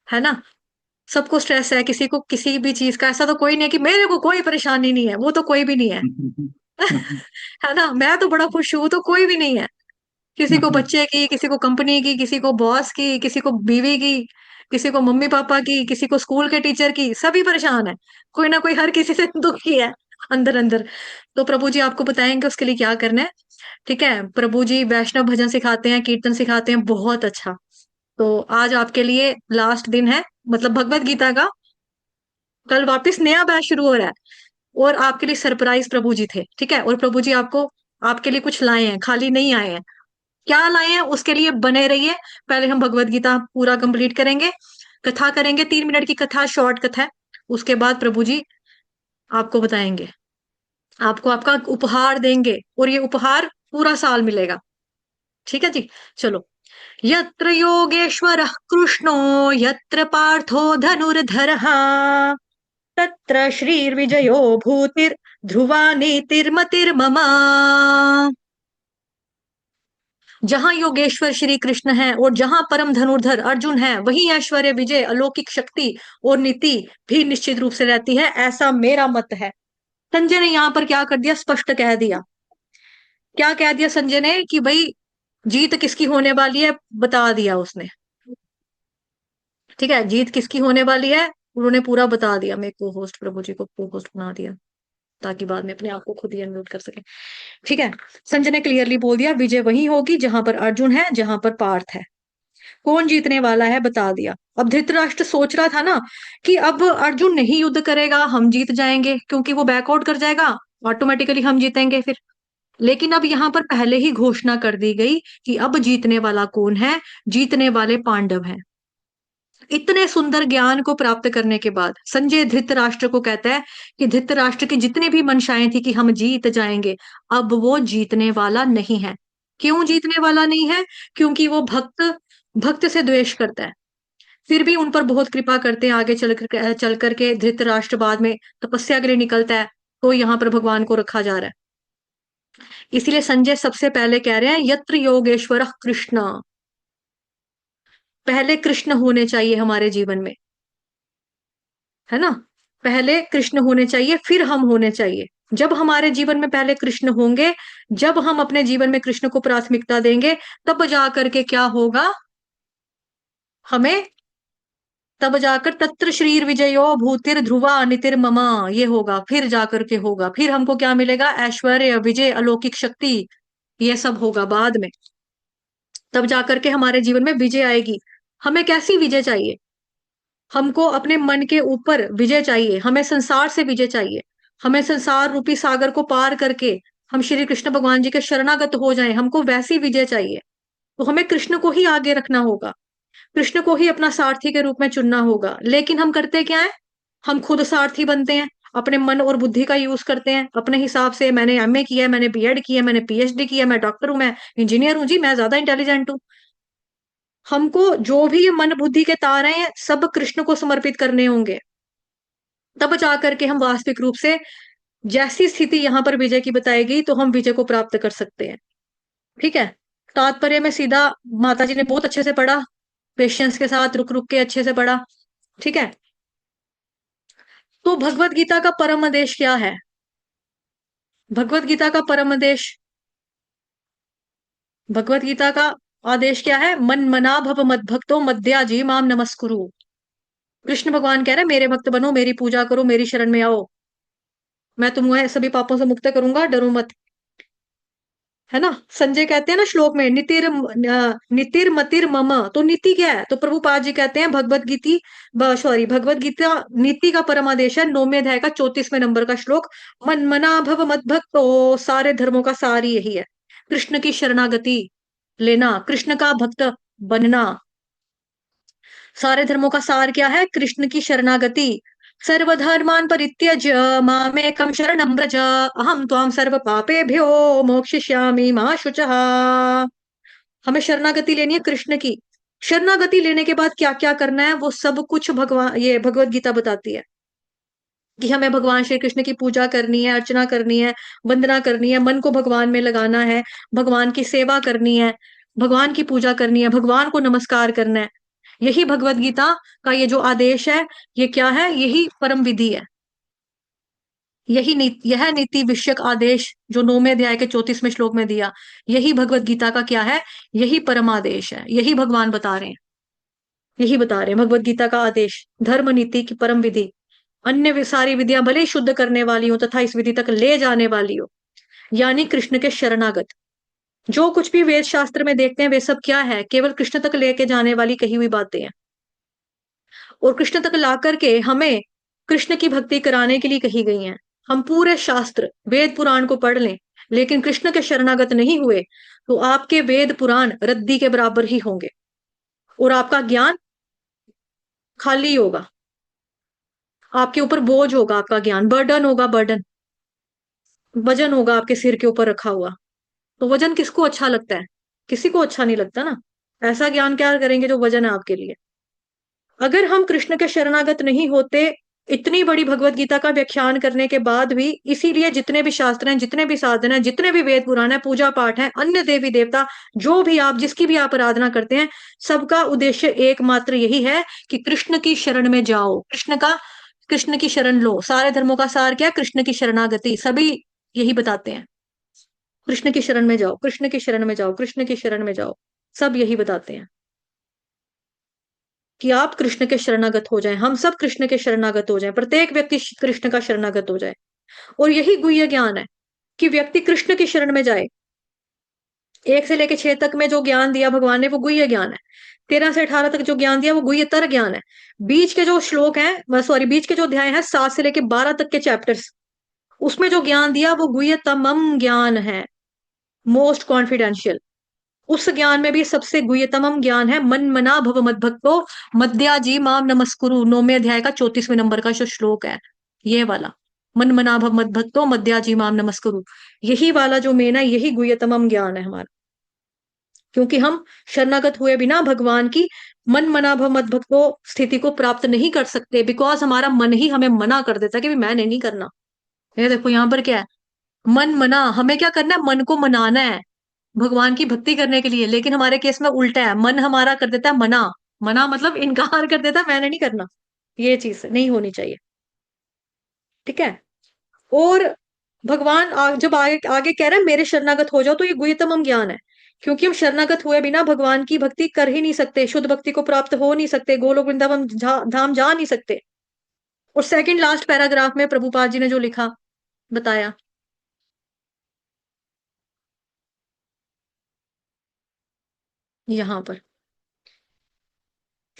है ना? सबको स्ट्रेस है, किसी को किसी भी चीज का, ऐसा तो कोई नहीं है कि मेरे को कोई परेशानी नहीं है, वो तो कोई भी नहीं है। है ना? मैं तो बड़ा खुश हूं, तो कोई भी नहीं है। किसी को बच्चे की, किसी को कंपनी की, किसी को बॉस की, किसी को बीवी की, किसी को मम्मी पापा की, किसी को स्कूल के टीचर की, सभी परेशान है। कोई ना कोई हर किसी से दुखी है अंदर अंदर। तो प्रभु जी आपको बताएंगे उसके लिए क्या करना है। ठीक है, प्रभु जी वैष्णव भजन सिखाते हैं, कीर्तन सिखाते हैं, बहुत अच्छा। तो आज आपके लिए लास्ट दिन है, मतलब भगवत गीता का। कल वापस नया बैच शुरू हो रहा है, और आपके लिए सरप्राइज प्रभु जी थे। ठीक है, और प्रभु जी आपको, आपके लिए कुछ लाए हैं, खाली नहीं आए हैं। क्या लाए हैं उसके लिए बने रहिए। पहले हम भगवत गीता पूरा कंप्लीट करेंगे, कथा करेंगे, 3 मिनट की कथा, शॉर्ट कथा है। उसके बाद प्रभु जी आपको बताएंगे, आपको आपका उपहार देंगे, और ये उपहार पूरा साल मिलेगा। ठीक है जी, चलो। यत्र योगेश्वरः कृष्णो, यत्र पार्थो धनुर्धरः, तत्र श्रीर्विजयो भूतिर्ध्रुवा नीतिर्मतिर्मम। जहां योगेश्वर श्री कृष्ण है और जहां परम धनुर्धर अर्जुन है, वही ऐश्वर्य, विजय, अलौकिक शक्ति और नीति भी निश्चित रूप से रहती है, ऐसा मेरा मत है। संजय ने यहाँ पर क्या कर दिया, स्पष्ट कह दिया। क्या कह दिया संजय ने कि भाई जीत किसकी होने वाली है, बता दिया उसने। ठीक है, जीत किसकी होने वाली है उन्होंने पूरा बता दिया। मैं को होस्ट, प्रभु जी को को होस्ट बना दिया, ताकि बाद में अपने आप को खुद ही अनम्यूट कर सके। ठीक है, संजय ने क्लियरली बोल दिया, विजय वही होगी जहां पर अर्जुन है, जहां पर पार्थ है। कौन जीतने वाला है बता दिया। अब धृतराष्ट्र सोच रहा था ना कि अब अर्जुन नहीं युद्ध करेगा, हम जीत जाएंगे, क्योंकि वो बैकआउट कर जाएगा, ऑटोमेटिकली हम जीतेंगे फिर। लेकिन अब यहाँ पर पहले ही घोषणा कर दी गई कि अब जीतने वाला कौन है, जीतने वाले पांडव हैं। इतने सुंदर ज्ञान को प्राप्त करने के बाद संजय धृतराष्ट्र को कहता है कि धृतराष्ट्र की जितनी भी मंशाएं थी कि हम जीत जाएंगे, अब वो जीतने वाला नहीं है। क्यों जीतने वाला नहीं है? क्योंकि वो भक्त भक्त से द्वेष करता है। फिर भी उन पर बहुत कृपा करते हैं, आगे चल करके धृतराष्ट्र बाद में तपस्या के लिए निकलता है, तो यहाँ पर भगवान को रखा जा रहा है। इसीलिए संजय सबसे पहले कह रहे हैं यत्र योगेश्वर कृष्ण। पहले कृष्ण होने चाहिए हमारे जीवन में, है ना? पहले कृष्ण होने चाहिए, फिर हम होने चाहिए। जब हमारे जीवन में पहले कृष्ण होंगे, जब हम अपने जीवन में कृष्ण को प्राथमिकता देंगे, तब जाकर के क्या होगा हमें, तब जाकर तत्र श्रीर विजयो भूतिर ध्रुवा नितिर्ममा, ये होगा, फिर जाकर के होगा, फिर हमको क्या मिलेगा, ऐश्वर्य, विजय, अलौकिक शक्ति, ये सब होगा बाद में। तब जाकर के हमारे जीवन में विजय आएगी। हमें कैसी विजय चाहिए? हमको अपने मन के ऊपर विजय चाहिए, हमें संसार से विजय चाहिए। हमें संसार रूपी सागर को पार करके हम श्री कृष्ण भगवान जी के शरणागत हो जाएं, हमको वैसी विजय चाहिए। तो हमें कृष्ण को ही आगे रखना होगा, कृष्ण को ही अपना सारथी के रूप में चुनना होगा। लेकिन हम करते क्या है, हम खुद सारथी बनते हैं, अपने मन और बुद्धि का यूज करते हैं अपने हिसाब से। मैंने एमए किया है, मैंने बीएड किया है, मैंने पीएचडी किया है, मैं डॉक्टर हूं, मैं इंजीनियर हूं जी, मैं ज्यादा इंटेलिजेंट हूं। हमको जो भी ये मन बुद्धि के तार हैं सब कृष्ण को समर्पित करने होंगे, तब जा करके हम वास्तविक रूप से जैसी स्थिति यहाँ पर विजय की बताई गई तो हम विजय को प्राप्त कर सकते हैं। ठीक है, तात्पर्य में सीधा माता जी ने बहुत अच्छे से पढ़ा, पेशेंस के साथ रुक रुक के अच्छे से पढ़ा। ठीक है, तो भगवत गीता का परम आदेश क्या है? भगवत गीता का परम आदेश, भगवत गीता का आदेश क्या है? मन मना भव मद भक्तो मद्याजी माम नमस्कुरु। कृष्ण भगवान कह रहे हैं मेरे भक्त बनो, मेरी पूजा करो, मेरी शरण में आओ, मैं तुम्हें सभी पापों से मुक्त करूंगा, डरो मत। है ना, संजय कहते हैं ना श्लोक में नितिर मतिर मम, तो नीति क्या है? तो प्रभुपाद जी कहते हैं भगवत गीति, सॉरी, भगवत गीता नीति का परमादेश है, 9वें अध्याय का 34वें नंबर का श्लोक। मन मना भव मद भक्तो, सारे धर्मों का सार ही यही है, कृष्ण की शरणागति लेना, कृष्ण का भक्त बनना। सारे धर्मों का सार क्या है? कृष्ण की शरणागति। सर्वधर्मान परित्यज्य मामेकं शरणं व्रज, अहम त्वां सर्व पापेभ्यो मोक्षयिष्यामि मा शुचः। हमें शरणागति लेनी है कृष्ण की। शरणागति लेने के बाद क्या क्या करना है वो सब कुछ भगवान, ये भगवत गीता बताती है कि हमें भगवान श्री कृष्ण की पूजा करनी है, अर्चना करनी है, वंदना करनी है, मन को भगवान में लगाना है, भगवान की सेवा करनी है, भगवान की पूजा करनी है, भगवान को नमस्कार करना है। यही भगवत गीता का ये जो आदेश है, ये क्या है? यही परम विधि है, यह नीति विषयक आदेश जो 9वें अध्याय के 34वें श्लोक में दिया, यही भगवत गीता का क्या है? यही परम आदेश है, यही भगवान बता रहे हैं, यही बता रहे हैं भगवत गीता का आदेश, धर्म नीति की परम विधि। अन्य सारी विधियां भले ही शुद्ध करने वाली हो तथा इस विधि तक ले जाने वाली हो, यानी कृष्ण के शरणागत। जो कुछ भी वेद शास्त्र में देखते हैं वे सब क्या है? केवल कृष्ण तक लेके जाने वाली कही हुई बातें हैं, और कृष्ण तक ला करके हमें कृष्ण की भक्ति कराने के लिए कही गई हैं। हम पूरे शास्त्र वेद पुराण को पढ़ लें लेकिन कृष्ण के शरणागत नहीं हुए तो आपके वेद पुराण रद्दी के बराबर ही होंगे और आपका ज्ञान खाली होगा, आपके ऊपर बोझ होगा, आपका ज्ञान बर्डन होगा, बर्डन, वजन होगा आपके सिर के ऊपर रखा हुआ। तो वजन किसको अच्छा लगता है? किसी को अच्छा नहीं लगता ना। ऐसा ज्ञान क्या करेंगे जो वजन है आपके लिए? अगर हम कृष्ण के शरणागत नहीं होते, इतनी बड़ी भगवत गीता का व्याख्यान करने के बाद भी, इसीलिए जितने भी शास्त्र हैं, जितने भी साधन हैं, जितने भी वेद पुराण है, पूजा पाठ है, अन्य देवी देवता, जो भी आप जिसकी भी आप आराधना करते हैं, सबका उद्देश्य एकमात्र यही है कि कृष्ण की शरण में जाओ, कृष्ण की शरण लो। सारे धर्मों का सार क्या है? कृष्ण की शरणागति। सभी यही बताते हैं, कृष्ण की शरण में जाओ, कृष्ण की शरण में जाओ, कृष्ण की शरण में जाओ। सब यही बताते हैं कि आप कृष्ण के शरणागत हो जाएं, हम सब कृष्ण के शरणागत हो जाएं, प्रत्येक व्यक्ति कृष्ण का शरणागत हो जाए। और यही गुह्य ज्ञान है कि व्यक्ति कृष्ण की शरण में जाए। 1 से लेकर 6 तक में जो ज्ञान दिया भगवान ने वो गुह्य ज्ञान है। 13 से 18 तक जो ज्ञान दिया वो गुह्यतर ज्ञान है। बीच के जो श्लोक हैं, सॉरी, बीच के जो अध्याय हैं, 7 से लेकर 12 तक के चैप्टर्स, उसमें जो ज्ञान दिया वो गुह्यतमम ज्ञान है, मोस्ट कॉन्फिडेंशियल। उस ज्ञान में भी सबसे गुह्यतम ज्ञान है मन मना भव मद भक्तो मद्याजी माम नमस्कुरु, 9वें अध्याय का 34वें नंबर का जो श्लोक है, ये वाला, मन मना भव मद भक्तो मद्याजी माम नमस्कुरु, यही वाला जो मेन है, यही गुह्यतम ज्ञान है हमारा। क्योंकि हम शरणागत हुए बिना भगवान की मन मना भव मद भक्तो स्थिति को प्राप्त नहीं कर सकते, बिकॉज हमारा मन ही हमें मना कर देता है कि मैंने नहीं करना। ये देखो यहाँ पर क्या है, मन मना, हमें क्या करना है? मन को मनाना है भगवान की भक्ति करने के लिए। लेकिन हमारे केस में उल्टा है, मन हमारा कर देता है मना, मना मतलब इनकार कर देता है, मैंने नहीं करना। ये चीज नहीं होनी चाहिए। ठीक है, और भगवान जब आगे आगे कह रहे हैं मेरे शरणागत हो जाओ, तो ये गुह्यतम ज्ञान है। क्योंकि हम शरणागत हुए बिना भगवान की भक्ति कर ही नहीं सकते, शुद्ध भक्ति को प्राप्त हो नहीं सकते, गोलोक वृंदावन धाम जा नहीं सकते। और सेकंड लास्ट पैराग्राफ में प्रभुपाद जी ने जो लिखा बताया, यहाँ पर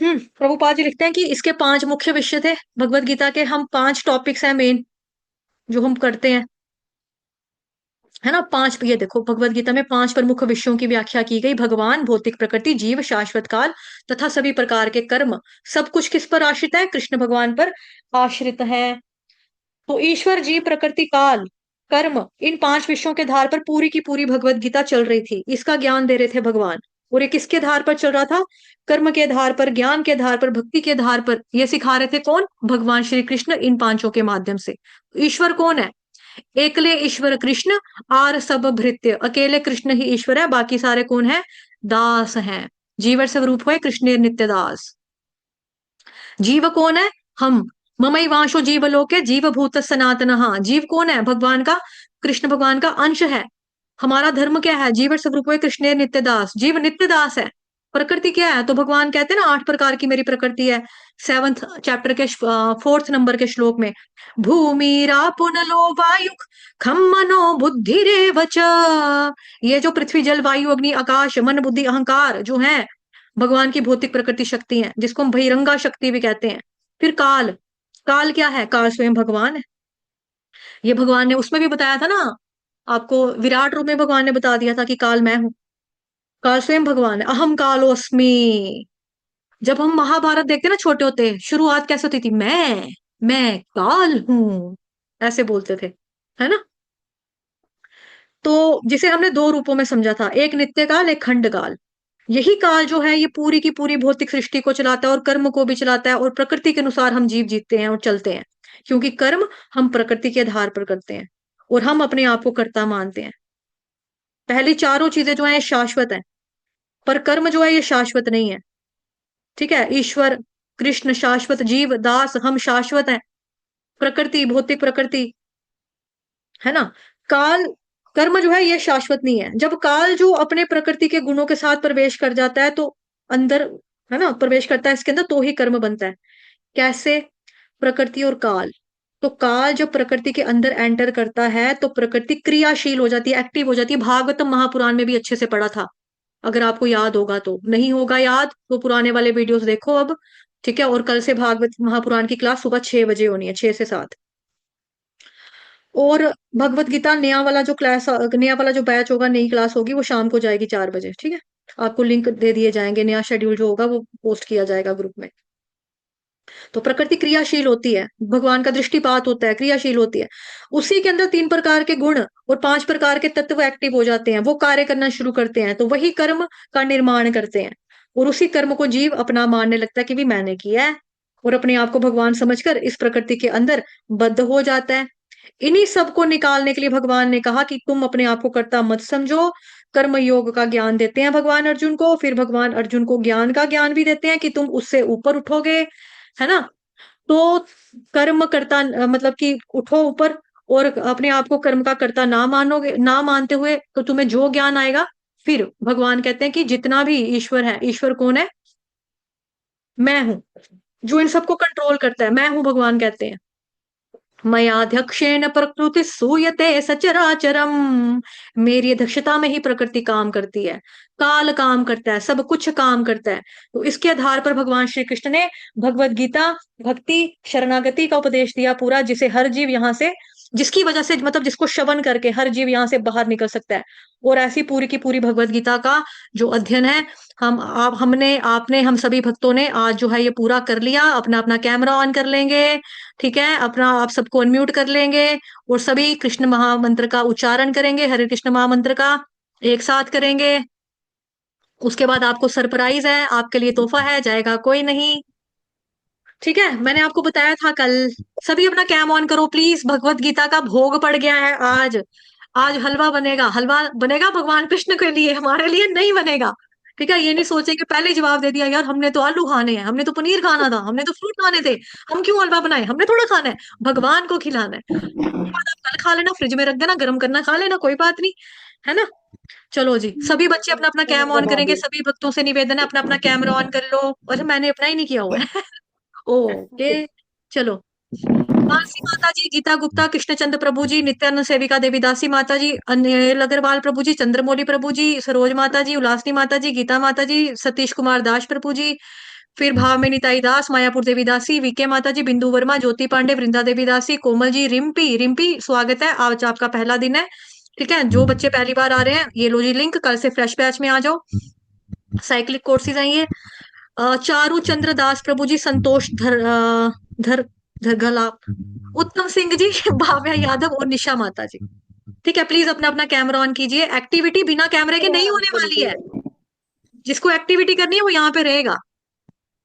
प्रभुपाद जी लिखते हैं कि इसके 5 मुख्य विषय थे भगवत गीता के। हम 5 टॉपिक्स हैं मेन जो हम करते हैं, है ना। 5, ये देखो भगवत गीता में 5 प्रमुख विषयों की व्याख्या की गई। भगवान, भौतिक प्रकृति, जीव, शाश्वत काल तथा सभी प्रकार के कर्म, सब कुछ किस पर आश्रित है? कृष्ण भगवान पर आश्रित है। तो ईश्वर, जीव, प्रकृति, काल, कर्म, इन 5 विषयों के आधार पर पूरी की पूरी भगवत गीता चल रही थी। इसका ज्ञान दे रहे थे भगवान। और ये किसके आधार पर चल रहा था? कर्म के आधार पर, ज्ञान के आधार पर, भक्ति के आधार पर। ये सिखा रहे थे कौन? भगवान श्री कृष्ण, इन 5 के माध्यम से। ईश्वर कौन है? एकले ईश्वर कृष्ण, आर सब भृत्य। अकेले कृष्ण ही ईश्वर है, बाकी सारे कौन है? दास हैं। जीवर स्वरूप हुए कृष्ण नित्य दास। जीव कौन है? हम। ममैवांशो जीवलोके जीवभूत सनातन। जीव कौन है? भगवान का, कृष्ण भगवान का अंश है। हमारा धर्म क्या है? जीव स्वरूप हुए कृष्ण नित्य दास। जीव नित्य दास है। प्रकृति क्या है? तो भगवान कहते हैं ना 8 प्रकार की मेरी प्रकृति है, 7th चैप्टर के 4th नंबर के श्लोक में। भूमिरापो नलो वायु खम मनो बुद्धिरेव च। ये जो पृथ्वी, जल, वायु, अग्नि, आकाश, मन, बुद्धि, अहंकार जो है भगवान की भौतिक प्रकृति शक्ति है, जिसको हम बहिरंगा शक्ति भी कहते हैं। फिर काल, काल क्या है? काल स्वयं भगवान है। ये भगवान ने उसमें भी बताया था ना आपको, विराट रूप में भगवान ने बता दिया था कि काल मैं हूं। काल स्वयं भगवान है। अहम कालोस्मि। जब हम महाभारत देखते ना छोटे होते, शुरुआत कैसे होती थी? मैं काल हूं, ऐसे बोलते थे, है ना। तो जिसे हमने 2 रूपों में समझा था, एक नित्य काल, एक खंड काल। यही काल जो है ये पूरी की पूरी भौतिक सृष्टि को चलाता है और कर्म को भी चलाता है, और प्रकृति के अनुसार हम जीव जीते हैं और चलते हैं, क्योंकि कर्म हम प्रकृति के आधार पर करते हैं और हम अपने आप को कर्ता मानते हैं। पहली चारों चीजें जो है शाश्वत है, पर कर्म जो है ये शाश्वत नहीं है। ठीक है, ईश्वर, कृष्ण शाश्वत, जीव, दास, हम शाश्वत हैं, प्रकृति, भौतिक प्रकृति, है ना। काल, कर्म जो है ये शाश्वत नहीं है। जब काल जो अपने प्रकृति के गुणों के साथ प्रवेश कर जाता है तो अंदर, है ना, प्रवेश करता है इसके अंदर, तो ही कर्म बनता है। कैसे? प्रकृति और काल। तो काल जब प्रकृति के अंदर एंटर करता है तो प्रकृति क्रियाशील हो जाती है, एक्टिव हो जाती है। भागवतम महापुराण में भी अच्छे से पढ़ा था, अगर आपको याद होगा तो। नहीं होगा याद तो पुराने वाले वीडियोस देखो अब। ठीक है, और कल से भागवत महापुराण की क्लास सुबह 6 बजे होनी है, 6 से 7। और भगवत गीता नया वाला जो क्लास, नया वाला जो बैच होगा, नई क्लास होगी, वो शाम को जाएगी 4 बजे। ठीक है, आपको लिंक दे दिए जाएंगे, नया शेड्यूल जो होगा वो पोस्ट किया जाएगा ग्रुप में। तो प्रकृति क्रियाशील होती है, भगवान का दृष्टिपात होता है, क्रियाशील होती है। उसी के अंदर 3 प्रकार के गुण और 5 प्रकार के तत्व एक्टिव हो जाते हैं, वो कार्य करना शुरू करते हैं, तो वही कर्म का निर्माण करते हैं। और उसी कर्म को जीव अपना मानने लगता है कि भी मैंने किया है, और अपने आप को भगवान समझकर इस प्रकृति के अंदर बद्ध हो जाता है। इन्हीं सब को निकालने के लिए भगवान ने कहा कि तुम अपने आप को कर्ता मत समझो। कर्म योग का ज्ञान देते हैं भगवान अर्जुन को, फिर भगवान अर्जुन को ज्ञान का ज्ञान भी देते हैं कि तुम उससे ऊपर उठोगे, है ना। तो कर्म करता मतलब कि उठो ऊपर, और अपने आप को कर्म का कर्ता ना मानोगे, ना मानते हुए तो तुम्हें जो ज्ञान आएगा, फिर भगवान कहते हैं कि जितना भी ईश्वर है, ईश्वर कौन है? मैं हूं, जो इन सबको कंट्रोल करता है, मैं हूं, भगवान कहते हैं। मयाध्यक्षेण प्रकृति सूयते सचराचरम। मेरी अध्यक्षता में ही प्रकृति काम करती है, काल काम करता है, सब कुछ काम करता है। तो इसके आधार पर भगवान श्री कृष्ण ने भगवत गीता भक्ति शरणागति का उपदेश दिया पूरा, जिसे हर जीव यहाँ से, जिसकी वजह से, मतलब जिसको श्रवण करके हर जीव यहाँ से बाहर निकल सकता है। और ऐसी पूरी की पूरी भगवत गीता का जो अध्ययन है, हमने, आपने, हम सभी भक्तों ने आज जो है ये पूरा कर लिया। अपना अपना कैमरा ऑन कर लेंगे, ठीक है, अपना आप सबको अनम्यूट कर लेंगे, और सभी कृष्ण महामंत्र का उच्चारण करेंगे, हरे कृष्ण महामंत्र का एक साथ करेंगे। उसके बाद आपको सरप्राइज है, आपके लिए तोहफा है, जाएगा कोई नहीं। ठीक है, मैंने आपको बताया था कल। सभी अपना कैम ऑन करो प्लीज, भगवत गीता का भोग पड़ गया है आज। आज हलवा बनेगा, हलवा बनेगा भगवान कृष्ण के लिए, हमारे लिए नहीं बनेगा। ठीक है, ये नहीं सोचेंगे, पहले ही जवाब दे दिया, यार हमने तो आलू खाने हैं, हमने तो पनीर खाना था, हमने तो फ्रूट खाने थे, हम क्यों हलवा बनाए? हमने थोड़ा खाना है, भगवान को खिलाना है। उसके बाद आप कल खा लेना, फ्रिज में रख देना, गर्म करना खा लेना, कोई बात नहीं, है ना। चलो जी, सभी बच्चे अपना अपना कैम ऑन करेंगे, सभी भक्तों से निवेदन है अपना अपना कैमरा ऑन कर लो। और मैंने अपना ही नहीं किया हुआ है। ओके, चलो। मानसी माता जी, गीता गुप्ता, कृष्णचंद्र प्रभु जी, नित्यानंद सेविका देवीदासी माता जी, अनिल अग्रवाल प्रभु जी, चंद्रमौली प्रभु जी, सरोज माता जी, उल्लासनी माता जी, गीता माता जी, सतीश कुमार दास प्रभु जी, फिर भावमेनी ताई दास, मायापुर देवीदासी, वीके माता जी, बिंदु वर्मा, ज्योति पांडे, वृंदा देवीदासी, कोमल जी, रिम्पी, रिम्पी स्वागत है, आज आपका पहला दिन है। ठीक है, जो बच्चे पहली बार आ रहे हैं, ये लो जी लिंक, कल से फ्रेश बैच में आ जाओ, साइक्लिक कोर्सेज आइए। चारू चंद्र दास प्रभु जी, संतोष धर गला। उत्तम सिंह जी, भाव्या यादव और निशा माता जी। ठीक है, प्लीज अपना अपना कैमरा ऑन कीजिए। एक्टिविटी बिना कैमरे के नहीं होने वाली है। जिसको एक्टिविटी करनी है वो यहाँ पे रहेगा।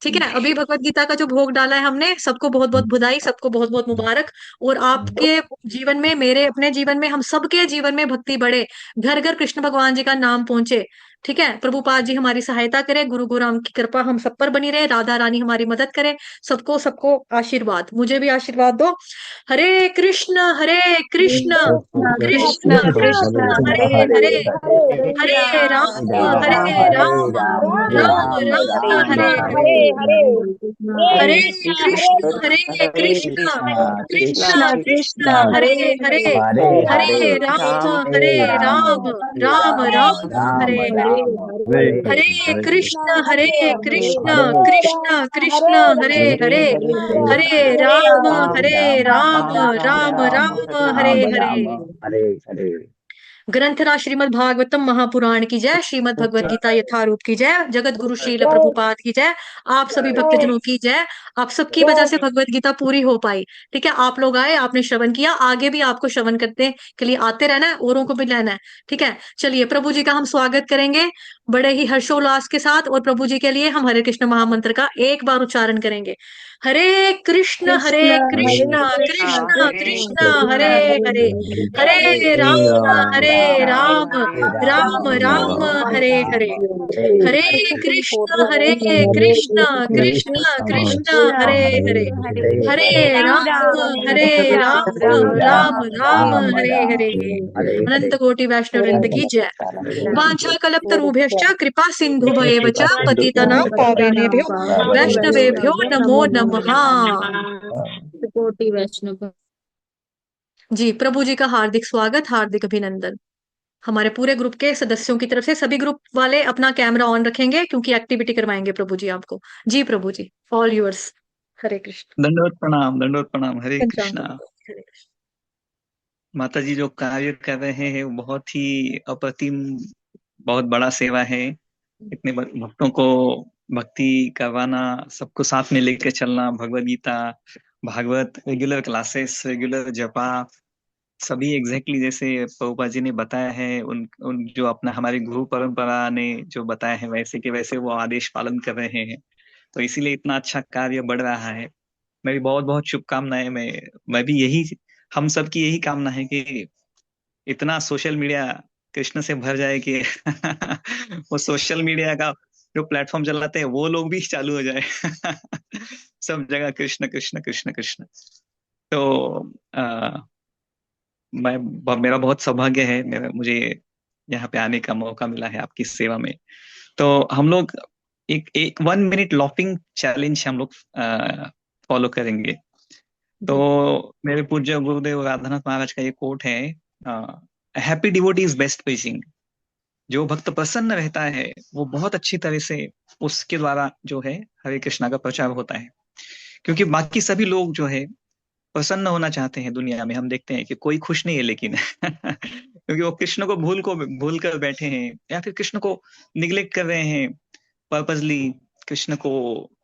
ठीक है, अभी भगवत गीता का जो भोग डाला है हमने, सबको बहुत बहुत बधाई, सबको बहुत बहुत मुबारक। और आपके जीवन में, मेरे अपने जीवन में, हम सबके जीवन में भक्ति बढ़े, घर घर कृष्ण भगवान जी का नाम पहुंचे। ठीक है, प्रभुपाद जी हमारी सहायता करे, गुरु गुराम की कृपा हम सब पर बनी रहे, राधा रानी हमारी मदद करे। सबको सबको आशीर्वाद, मुझे भी आशीर्वाद दो। हरे कृष्ण हरे कृष्ण, कृष्ण कृष्ण कृष्ण कृष्ण हरे हरे हरे, हरे हरे राम राम हरे हरे राम, राम राम राम राम हरे हरे हरे। हरे हरे हरे कृष्ण कृष्ण हरे हरे कृष्ण, कृष्ण कृष्ण कृष्ण कृष्ण हरे हरे हरे, हरे हरे हरे राम राम हरे राम, राम राम हरे हरे हरे। हरे हरे कृष्ण हरे कृष्ण, हरे कृष्ण कृष्ण हरे हरे, हरे राम राम हरे राम, राम राम राम राम हरे हरे। हरे हरे। ग्रंथराज श्रीमद् भागवतम महापुराण की जय, श्रीमद् भगवद गीता यथारूप की जय, जगत गुरु श्रील प्रभुपाद की जय, आप सभी भक्तजनों की जय। आप सबकी वजह से भगवद गीता पूरी हो पाई। ठीक है, आप लोग आए, आपने श्रवण किया, आगे भी आपको श्रवण करते के लिए आते रहना है, औरों को भी लेना है। ठीक है, चलिए प्रभु जी का हम स्वागत करेंगे बड़े ही हर्षोल्लास के साथ, और प्रभु जी के लिए हम हरे कृष्ण महामंत्र का एक बार उच्चारण करेंगे। हरे कृष्ण कृष्ण कृष्ण कृष्ण कृष्ण हरे हरे, हरे हरे राम राम राम राम राम राम हरे हरे, हरे हरे कृष्ण कृष्ण कृष्ण हरे हरे, हरे राम राम राम हरे हरे। अनंत कोटि वैष्णव वृंद की जय। वाञ्छा कल्पतरुभ्यश्च कृपा सिन्धुभ्येव च पतितानां पावनेभ्यो वैष्णवेभ्यो नमो नमः। कोटि वैष्णव। जी, प्रभु जी का हार्दिक स्वागत, हार्दिक अभिनंदन। हमारे पूरे ग्रुप के सदस्यों की तरफ से सभी ग्रुप वाले अपना कैमरा ऑन रखेंगे, क्योंकि एक्टिविटी करवाएंगे प्रभु जी आपको। जी प्रभु जी, ऑल यूर्स। हरे कृष्ण। दंडवत प्रणाम, हरे पंचांग कृष्णा। हरे कृष्ण। माता जी जो कार्य कर रहे हैं वो बहुत ही अप्रतिम, बहुत बड़ा सेवा है। इतने भक्तों को भक्ति करवाना, सबको साथ में लेकर चलना, Bhagavad Gita, Bhagavat, regular classes, regular जपा, सभी एग्जैक्टली जैसे प्रभुपाद जी ने बताया है, उन उन जो अपना हमारे गुरु परंपरा ने जो बताया है वैसे के वैसे वो आदेश पालन कर रहे हैं। तो इसीलिए इतना अच्छा कार्य बढ़ रहा है। मेरी बहुत बहुत शुभकामनाएं। मैं भी यही, हम सब की यही कामना है कि इतना सोशल मीडिया कृष्ण से भर जाए कि वो सोशल मीडिया का जो प्लेटफॉर्म चलाते हैं वो लोग भी चालू हो जाए। सब जगह कृष्ण कृष्ण कृष्ण कृष्ण। तो आ, मेरा बहुत सौभाग्य है, मुझे यहाँ पे आने का मौका मिला है आपकी सेवा में। तो हम लोग एक एक 1 मिनट लॉपिंग चैलेंज हम लोग फॉलो करेंगे। तो जी मेरे पूज्य गुरुदेव राधानाथ महाराज का ये कोट है, happy devotee is best pleasing. जो भक्त प्रसन्न रहता है वो बहुत अच्छी तरह से उसके द्वारा जो है हरे कृष्णा का प्रचार होता है। क्योंकि बाकी सभी लोग जो है प्रसन्न होना चाहते हैं दुनिया में, हम देखते हैं कि कोई खुश नहीं है लेकिन क्योंकि वो कृष्ण को भूल कर बैठे हैं, या फिर कृष्ण को निग्लेक्ट कर रहे हैं पर्पसली। कृष्ण को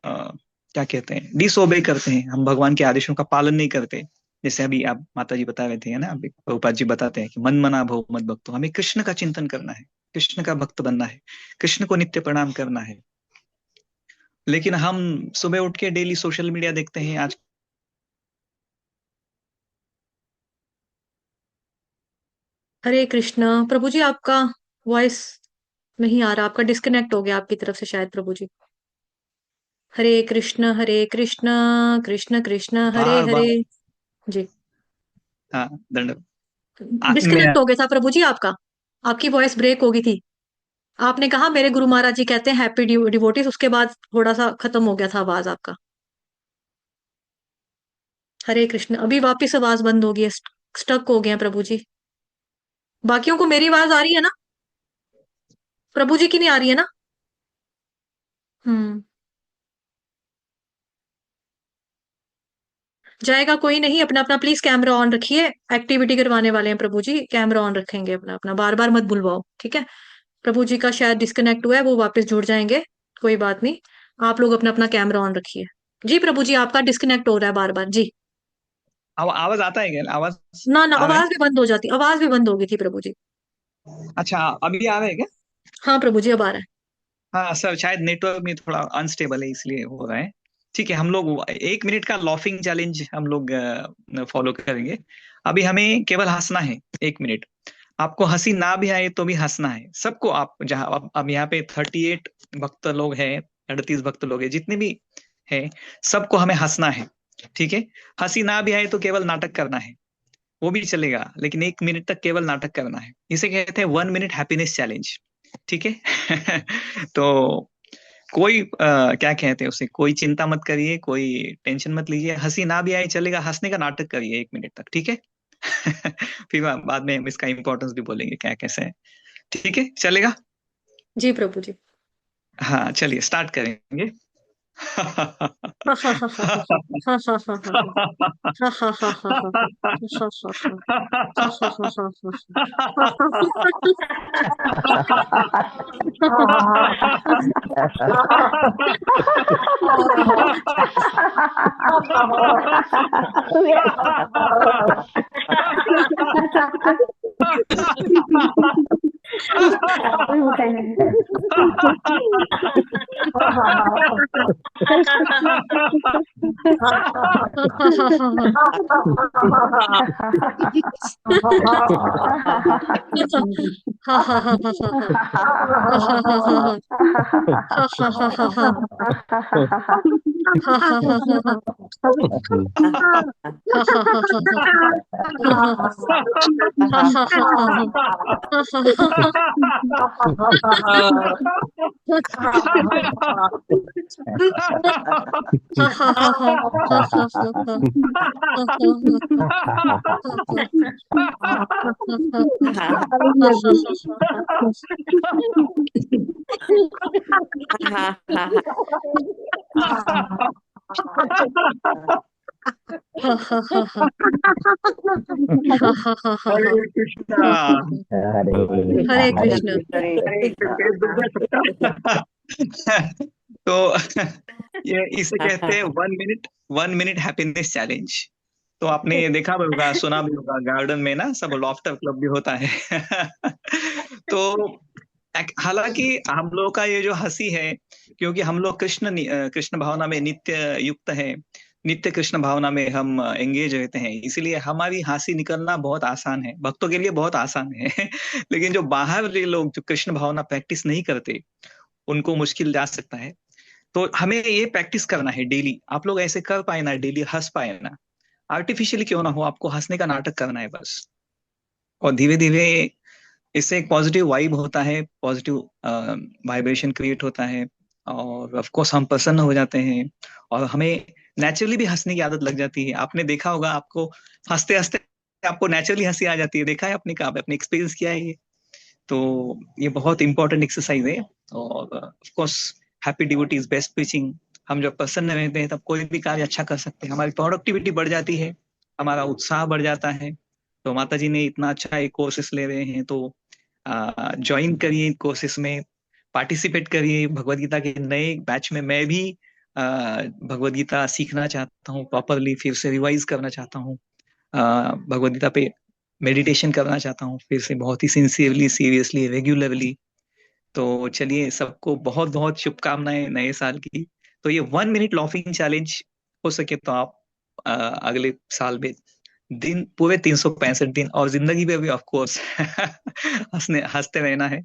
क्या कहते हैं, डिसोबे करते हैं, हम भगवान के आदेशों का पालन नहीं करते। जैसे अभी आप माता जी बता रहे थे, है ना, अभी प्रभुपाद जी बताते हैं कि मन मना भव मत भक्तो, हमें कृष्ण का चिंतन करना है, कृष्ण का भक्त बनना है, कृष्ण को नित्य प्रणाम करना है। लेकिन हम सुबह उठ के डेली सोशल मीडिया देखते हैं आज। हरे कृष्ण। प्रभु जी आपका वॉइस नहीं आ रहा, आपका डिस्कनेक्ट हो गया आपकी तरफ से शायद प्रभु जी। हरे कृष्ण कृष्ण कृष्ण हरे बार हरे। बार जी, हाँ, दंड मैं डिस्कनेक्ट हो गया था प्रभु जी आपका, आपकी वॉइस ब्रेक हो गई थी। आपने कहा मेरे गुरु महाराज जी कहते हैं हैप्पी डिवोटीज, उसके बाद थोड़ा सा खत्म हो गया था आवाज आपका। हरे कृष्ण। अभी वापिस आवाज बंद हो गई है, स्टक हो गए हैं प्रभु जी। बाकियों को मेरी आवाज आ रही है ना? प्रभु जी की नहीं आ रही है ना? हम्म, जाएगा कोई नहीं, अपना अपना प्लीज कैमरा ऑन रखिए। एक्टिविटी करवाने वाले हैं प्रभु जी, कैमरा ऑन रखेंगे अपना अपना, बार बार मत बुलवाओ। ठीक है, प्रभु जी का शायद डिस्कनेक्ट हुआ है, वो वापस जुड़ जाएंगे, कोई बात नहीं। आप लोग अपना अपना कैमरा ऑन रखिए। जी प्रभु जी, आपका डिस्कनेक्ट हो रहा है बार बार जी। आवाज आता है क्या? आवाज ना ना, आ रहा है? आवाज भी बंद हो जाती, आवाज भी बंद हो गई थी प्रभु जी। अच्छा, अभी आ रहा है क्या? हाँ प्रभु जी, अब आ रहा है। हाँ सर, शायद नेटवर्क में थोड़ा अनस्टेबल है इसलिए हो रहा है। ठीक है, हम लोग 1 मिनट का लॉफिंग चैलेंज हम लोग फॉलो करेंगे। अभी हमें केवल हंसना है 1 मिनट। आपको हंसी ना भी आए तो भी हंसना है सबको। आप जहाँ अब यहाँ पे 38 भक्त लोग हैं, 38 भक्त लोग हैं, जितने भी हैं, सबको हमें हंसना है। ठीक है, हंसी ना भी आए तो केवल नाटक करना है, वो भी चलेगा, लेकिन 1 मिनट तक केवल नाटक करना है। इसे कहते हैं 1 मिनट हैप्पीनेस चैलेंज। ठीक है। तो कोई क्या कहते हैं उसे, कोई चिंता मत करिए, कोई टेंशन मत लीजिए, हंसी ना भी आए चलेगा, हंसने का नाटक करिए 1 मिनट तक। ठीक है। फिर बाद में हम इसका इम्पोर्टेंस भी बोलेंगे क्या कैसे है। ठीक है, चलेगा। जी प्रभु जी। हाँ चलिए स्टार्ट करेंगे। हा हा हा हा हा हा हा हा हा हा हा हा हा हा हा हा हरे कृष्णा। हरे कृष्ण। तो ये इसे कहते हैं 1 मिनट हैप्पीनेस चैलेंज। तो आपने ये देखा भी होगा, सुना भी होगा, गार्डन में ना सब लॉफ्टर क्लब भी होता है। तो हालांकि हम लोग का ये जो हंसी है, क्योंकि हम लोग कृष्ण भावना में नित्य युक्त है, नित्य कृष्ण भावना में हम एंगेज रहते हैं, इसलिए हमारी हंसी निकलना बहुत आसान है, भक्तों के लिए बहुत आसान है। लेकिन जो बाहर के लोग जो कृष्ण भावना प्रैक्टिस नहीं करते, उनको मुश्किल जा सकता है। तो हमें ये प्रैक्टिस करना है डेली। आप लोग ऐसे कर पाए ना, डेली हंस पाए ना, आर्टिफिशियली क्यों ना हो, आपको हंसने का नाटक करना है बस। और धीरे धीरे इससे एक पॉजिटिव वाइब होता है, पॉजिटिव वाइब्रेशन क्रिएट होता है, और ऑफ कोर्स हम प्रसन्न हो जाते हैं, और हमें नेचुरली भी हंसने की आदत लग जाती है। आपने देखा होगा, आपको हंसते हंसते आपको नेचुरली हंसी आ जाती है, देखा है आपने, कहा आपने एक्सपीरियंस किया है ये। तो ये बहुत इंपॉर्टेंट एक्सरसाइज है। और of course happy devotee is best preaching. हम जब प्रसन्न रहते हैं तब कोई भी कार्य अच्छा कर सकते हैं, हमारी प्रोडक्टिविटी बढ़ जाती है, हमारा उत्साह बढ़ जाता है। तो माता जी ने इतना अच्छा एक कोर्सेस ले रहे हैं, तो ज्वाइन करिए कोर्सेस में, पार्टिसिपेट करिए। भगवत गीता के नए बैच में मैं भी भगवत गीता सीखना चाहता हूँ प्रॉपरली, फिर से रिवाइज करना चाहता हूँ, भगवत गीता पे मेडिटेशन करना चाहता हूँ फिर से, बहुत ही सिंसियरली, सीरियसली, रेगुलरली। तो चलिए, सबको बहुत बहुत शुभकामनाएं नए साल की। तो ये 1 मिनट लॉफिंग चैलेंज, हो सके तो आप अगले साल में दिन पूरे 365 दिन, और जिंदगी में भी ऑफ कोर्स हंसते रहना है,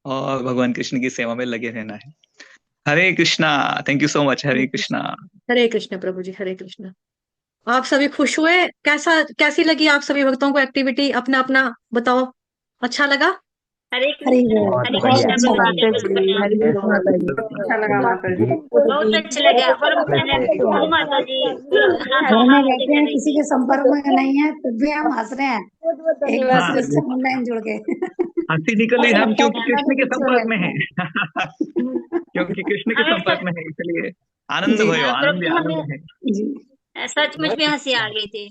और भगवान कृष्ण की सेवा में लगे रहना है। Hare Krishna. Thank you so much. Hare Krishna. Hare Krishna प्रभु जी, हरे कृष्ण। आप सभी खुश हुए? कैसी लगी आप सभी भक्तों को एक्टिविटी? अपना अपना बताओ। अच्छा लगा? हरे हरी कृष्ण। बोल। हरे बहुत कृष्ण बढ़िया। प्रभु जी, माता जी, जय हरे माता जी। अच्छा लगा माता जी। बहुत अच्छा लगा। और मैंने बोलो माता जी, हाँ घर हाँ में हाँ रहते कर हैं, रही किसी थी। के संपर्क में नहीं है, तब भी हम हंस रहे हैं एक हाँ, दूसरे से ऑनलाइन जुड़ के। हंसी निकली हम क्योंकि कृष्ण के पीछे हो संपर्क में जाते है। हैं। क्योंकि कृष्ण के हमें संपर्क में है, इसलिए आनंद जी भयो, प्रभु आनंद जी, आनंद है। जी। सचमुच में हंसी आ गई थी।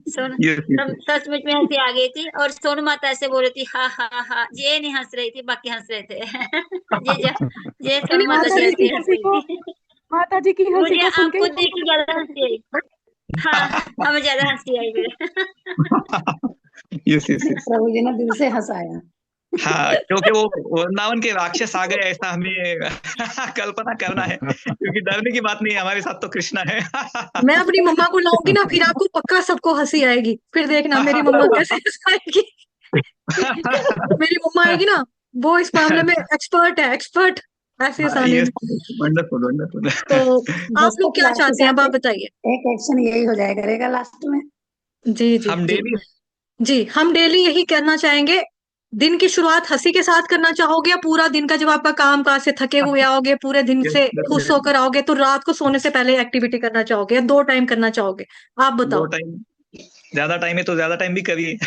सोन यस यस। सचमुच में हंसी आ गई थी, और सोनू माता ऐसे बोल रही थी, हाँ हाँ हाँ, ये नहीं हंस रही थी, बाकी हंस रहे थे। ये नहीं, सोनू माता माता जी जी ऐसे की हंस हंसी रही को थी। माता जी की हंसी मुझे को सुन के आपको देख के ज्यादा हंसी आई। हाँ, हमें ज्यादा हंसी आई फिर। Yes yes yes. प्रभु जी ने दिल से हंसाया। हाँ, क्योंकि वो वृंदावन के राक्षस आ गए ऐसा हमें कल्पना करना है, क्योंकि डरने की बात नहीं है, हमारे साथ तो कृष्णा है। मैं अपनी मम्मा को लाऊंगी ना, फिर आपको पक्का सबको हंसी आएगी, फिर देखना मेरी मम्मा कैसे हंसाएगी। मेरी मम्मा आएगी ना, वो इस मामले में एक्सपर्ट है, एक्सपर्ट ऐसे हंसाने यस, में। Wonderful wonderful. तो आप बस लोग क्या लास्ट के चाहते हैं, अब साथ आप बताइए। एक एक्शन यही हो जाया करेगा लास्ट में। जी जी हम जी डेली जी, हम डेली यही करना चाहेंगे। दिन की शुरुआत हंसी के साथ करना चाहोगे, या पूरा दिन का जब आपका काम काज से थके हुए आओगे, पूरे दिन यस से खुश डेफिनेटली होकर आओगे, तो रात को सोने से पहले एक्टिविटी करना चाहोगे, या 2 टाइम करना चाहोगे? आप दो बताओ। टाइम, ज्यादा टाइम है तो ज्यादा टाइम भी करिए।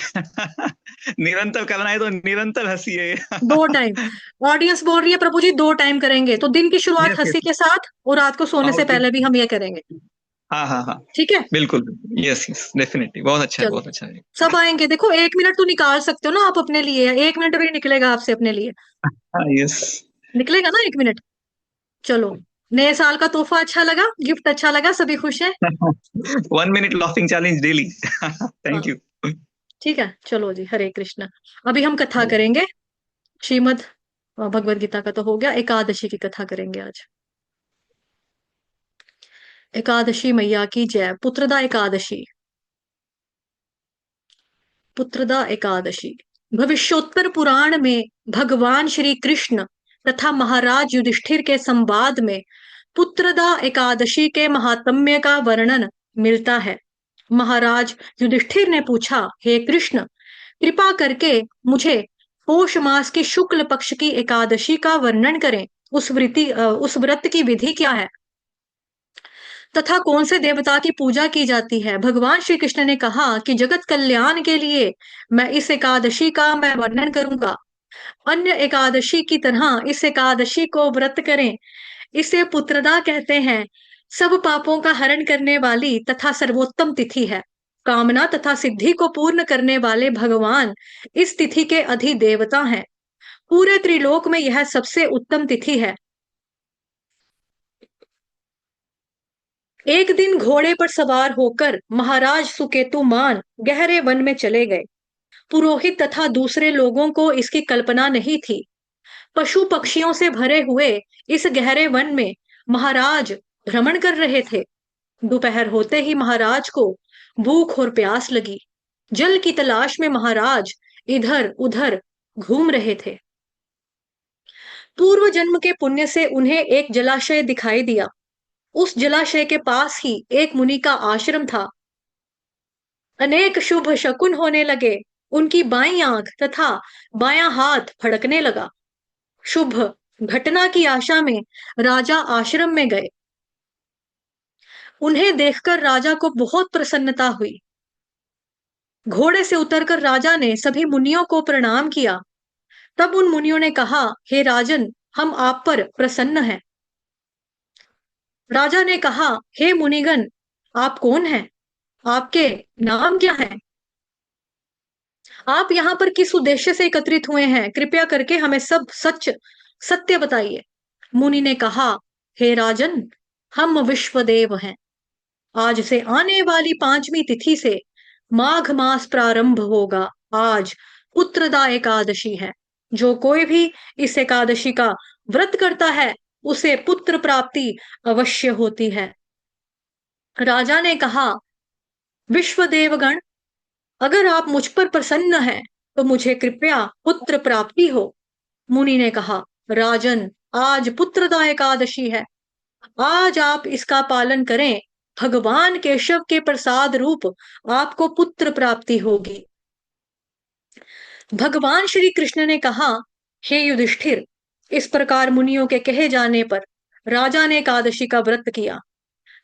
निरंतर करना है तो निरंतर हंसिए। 2 टाइम। ऑडियंस बोल रही है प्रभु जी 2 टाइम करेंगे, तो दिन की शुरुआत यस हंसी यस। के साथ, और रात को सोने से ओके, पहले भी हम ये करेंगे। हाँ हाँ हाँ, ठीक है, बिल्कुल, यस यस डेफिनेटली, बहुत अच्छा है, चलो। बहुत अच्छा है। सब आएंगे, देखो 1 मिनट तो निकाल सकते हो ना आप अपने लिए, 1 मिनट भी निकलेगा आपसे अपने लिए? हाँ यस। निकलेगा ना 1 मिनट? चलो, नए साल का तोहफा अच्छा लगा, गिफ्ट अच्छा लगा, सभी खुश है? 1 मिनट लॉफिंग चैलेंज डेली। हाँ, थैंक यू। ठीक है, चलो जी, हरे कृष्णा। अभी हम कथा करेंगे, श्रीमद् भगवद गीता का तो हो गया, एकादशी की कथा करेंगे आज। एकादशी मैया की जय। पुत्रदा एकादशी, पुत्रदा एकादशी। भविष्योत्तर पुराण में भगवान श्री कृष्ण तथा महाराज युधिष्ठिर के संवाद में पुत्रदा एकादशी के महात्म्य का वर्णन मिलता है। महाराज युधिष्ठिर ने पूछा, हे कृष्ण, कृपा करके मुझे पौष मास की शुक्ल पक्ष की एकादशी का वर्णन करें। उस व्रत की विधि क्या है तथा कौन से देवता की पूजा की जाती है? भगवान श्री कृष्ण ने कहा कि जगत कल्याण के लिए मैं इस एकादशी का मैं वर्णन करूंगा। अन्य एकादशी की तरह इस एकादशी को व्रत करें। इसे पुत्रदा कहते हैं। सब पापों का हरण करने वाली तथा सर्वोत्तम तिथि है। कामना तथा सिद्धि को पूर्ण करने वाले भगवान इस तिथि के अधिदेवता हैं। पूरे त्रिलोक में यह सबसे उत्तम तिथि है। एक दिन घोड़े पर सवार होकर महाराज सुकेतुमान गहरे वन में चले गए। पुरोहित तथा दूसरे लोगों को इसकी कल्पना नहीं थी। पशु पक्षियों से भरे हुए इस गहरे वन में महाराज भ्रमण कर रहे थे। दोपहर होते ही महाराज को भूख और प्यास लगी। जल की तलाश में महाराज इधर उधर घूम रहे थे। पूर्व जन्म के पुण्य से उन्हें एक जलाशय दिखाई दिया। उस जलाशय के पास ही एक मुनि का आश्रम था। अनेक शुभ शकुन होने लगे। उनकी बाईं आंख तथा बायां हाथ फड़कने लगा। शुभ घटना की आशा में राजा आश्रम में गए। उन्हें देखकर राजा को बहुत प्रसन्नता हुई। घोड़े से उतरकर राजा ने सभी मुनियों को प्रणाम किया। तब उन मुनियों ने कहा, हे राजन, हम आप पर प्रसन्न हैं। राजा ने कहा, हे मुनिगण, आप कौन हैं? आपके नाम क्या है? आप यहाँ पर किस उद्देश्य से एकत्रित हुए हैं? कृपया करके हमें सब सत्य बताइए। मुनि ने कहा, हे राजन, हम विश्वदेव हैं। आज से आने वाली 5वीं तिथि से माघ मास प्रारंभ होगा। आज पुत्रदा एकादशी है। जो कोई भी इस एकादशी का व्रत करता है उसे पुत्र प्राप्ति अवश्य होती है। राजा ने कहा, विश्वदेवगण, अगर आप मुझ पर प्रसन्न हैं तो मुझे कृपया पुत्र प्राप्ति हो। मुनि ने कहा, राजन, आज पुत्रदा एकादशी है। आज आप इसका पालन करें। भगवान केशव के प्रसाद रूप आपको पुत्र प्राप्ति होगी। भगवान श्री कृष्ण ने कहा, हे युधिष्ठिर, इस प्रकार मुनियों के कहे जाने पर राजा ने एकादशी का व्रत किया।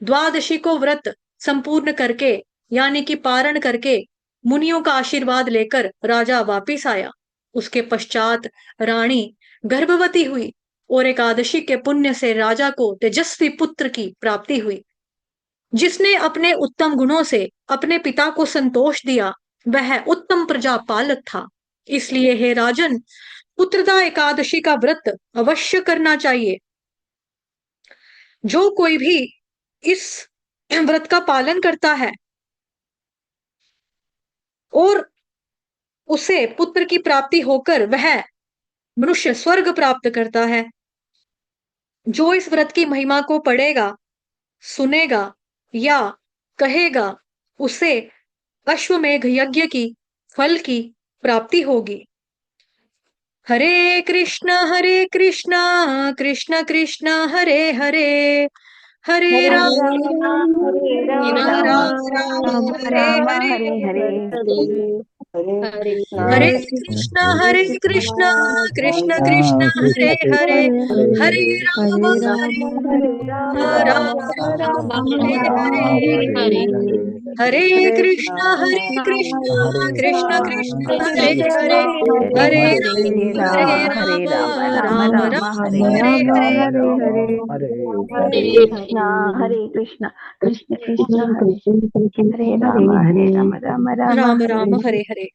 द्वादशी को व्रत संपूर्ण करके यानी कि पारण करके मुनियों का आशीर्वाद लेकर राजा वापिस आया। उसके पश्चात रानी गर्भवती हुई और एकादशी के पुण्य से राजा को तेजस्वी पुत्र की प्राप्ति हुई। जिसने अपने उत्तम गुणों से अपने पिता को संतोष दिया वह उत्तम प्रजापालक था। इसलिए हे राजन, पुत्रदा एकादशी का व्रत अवश्य करना चाहिए। जो कोई भी इस व्रत का पालन करता है और उसे पुत्र की प्राप्ति होकर वह मनुष्य स्वर्ग प्राप्त करता है। जो इस व्रत की महिमा को पढ़ेगा, सुनेगा या कहेगा, उसे अश्वमेध यज्ञ की फल की प्राप्ति होगी। हरे कृष्णा कृष्ण कृष्ण हरे हरे, हरे हरे राम राम हरे राम राम हरे राम हरे, हरे हरे हरे कृष्णा कृष्णा कृष्ण कृष्ण हरे कृष्ण हरे, हरे हरे हरे, राम हरे राम राम हरे राम हरे, हरे हरे हरे कृष्णा कृष्ण हरे हरे, हरे राम राम राम हरे हरे। हरे कृष्णा कृष्ण कृष्ण हरे राम राम राम हरे हरे।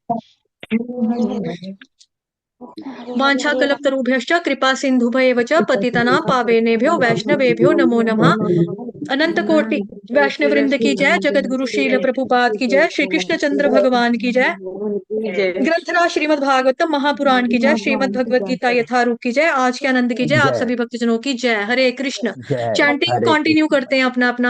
वाञ्छाकल्पतरुभ्यश्च कृपा सिन्धुभ्येव च पतितानां पावनेभ्यो वैष्णवेभ्यो नमो नमः। अनंत कोटि वैष्णव वृंद की जय, जगत गुरु श्रील प्रभुपाद की जय, श्री कृष्ण चंद्र भगवान की जय, ग्रंथराज श्रीमद् भागवतम महापुराण की जय, श्रीमद् भगवत गीता यथारूप की जय, आज के आनंद की जय, आप जय सभी भक्तजनों की जय। हरे कृष्ण। जय चैंटिंग हरे कंटिन्यू कृष्ण। करते हैं अपना अपना।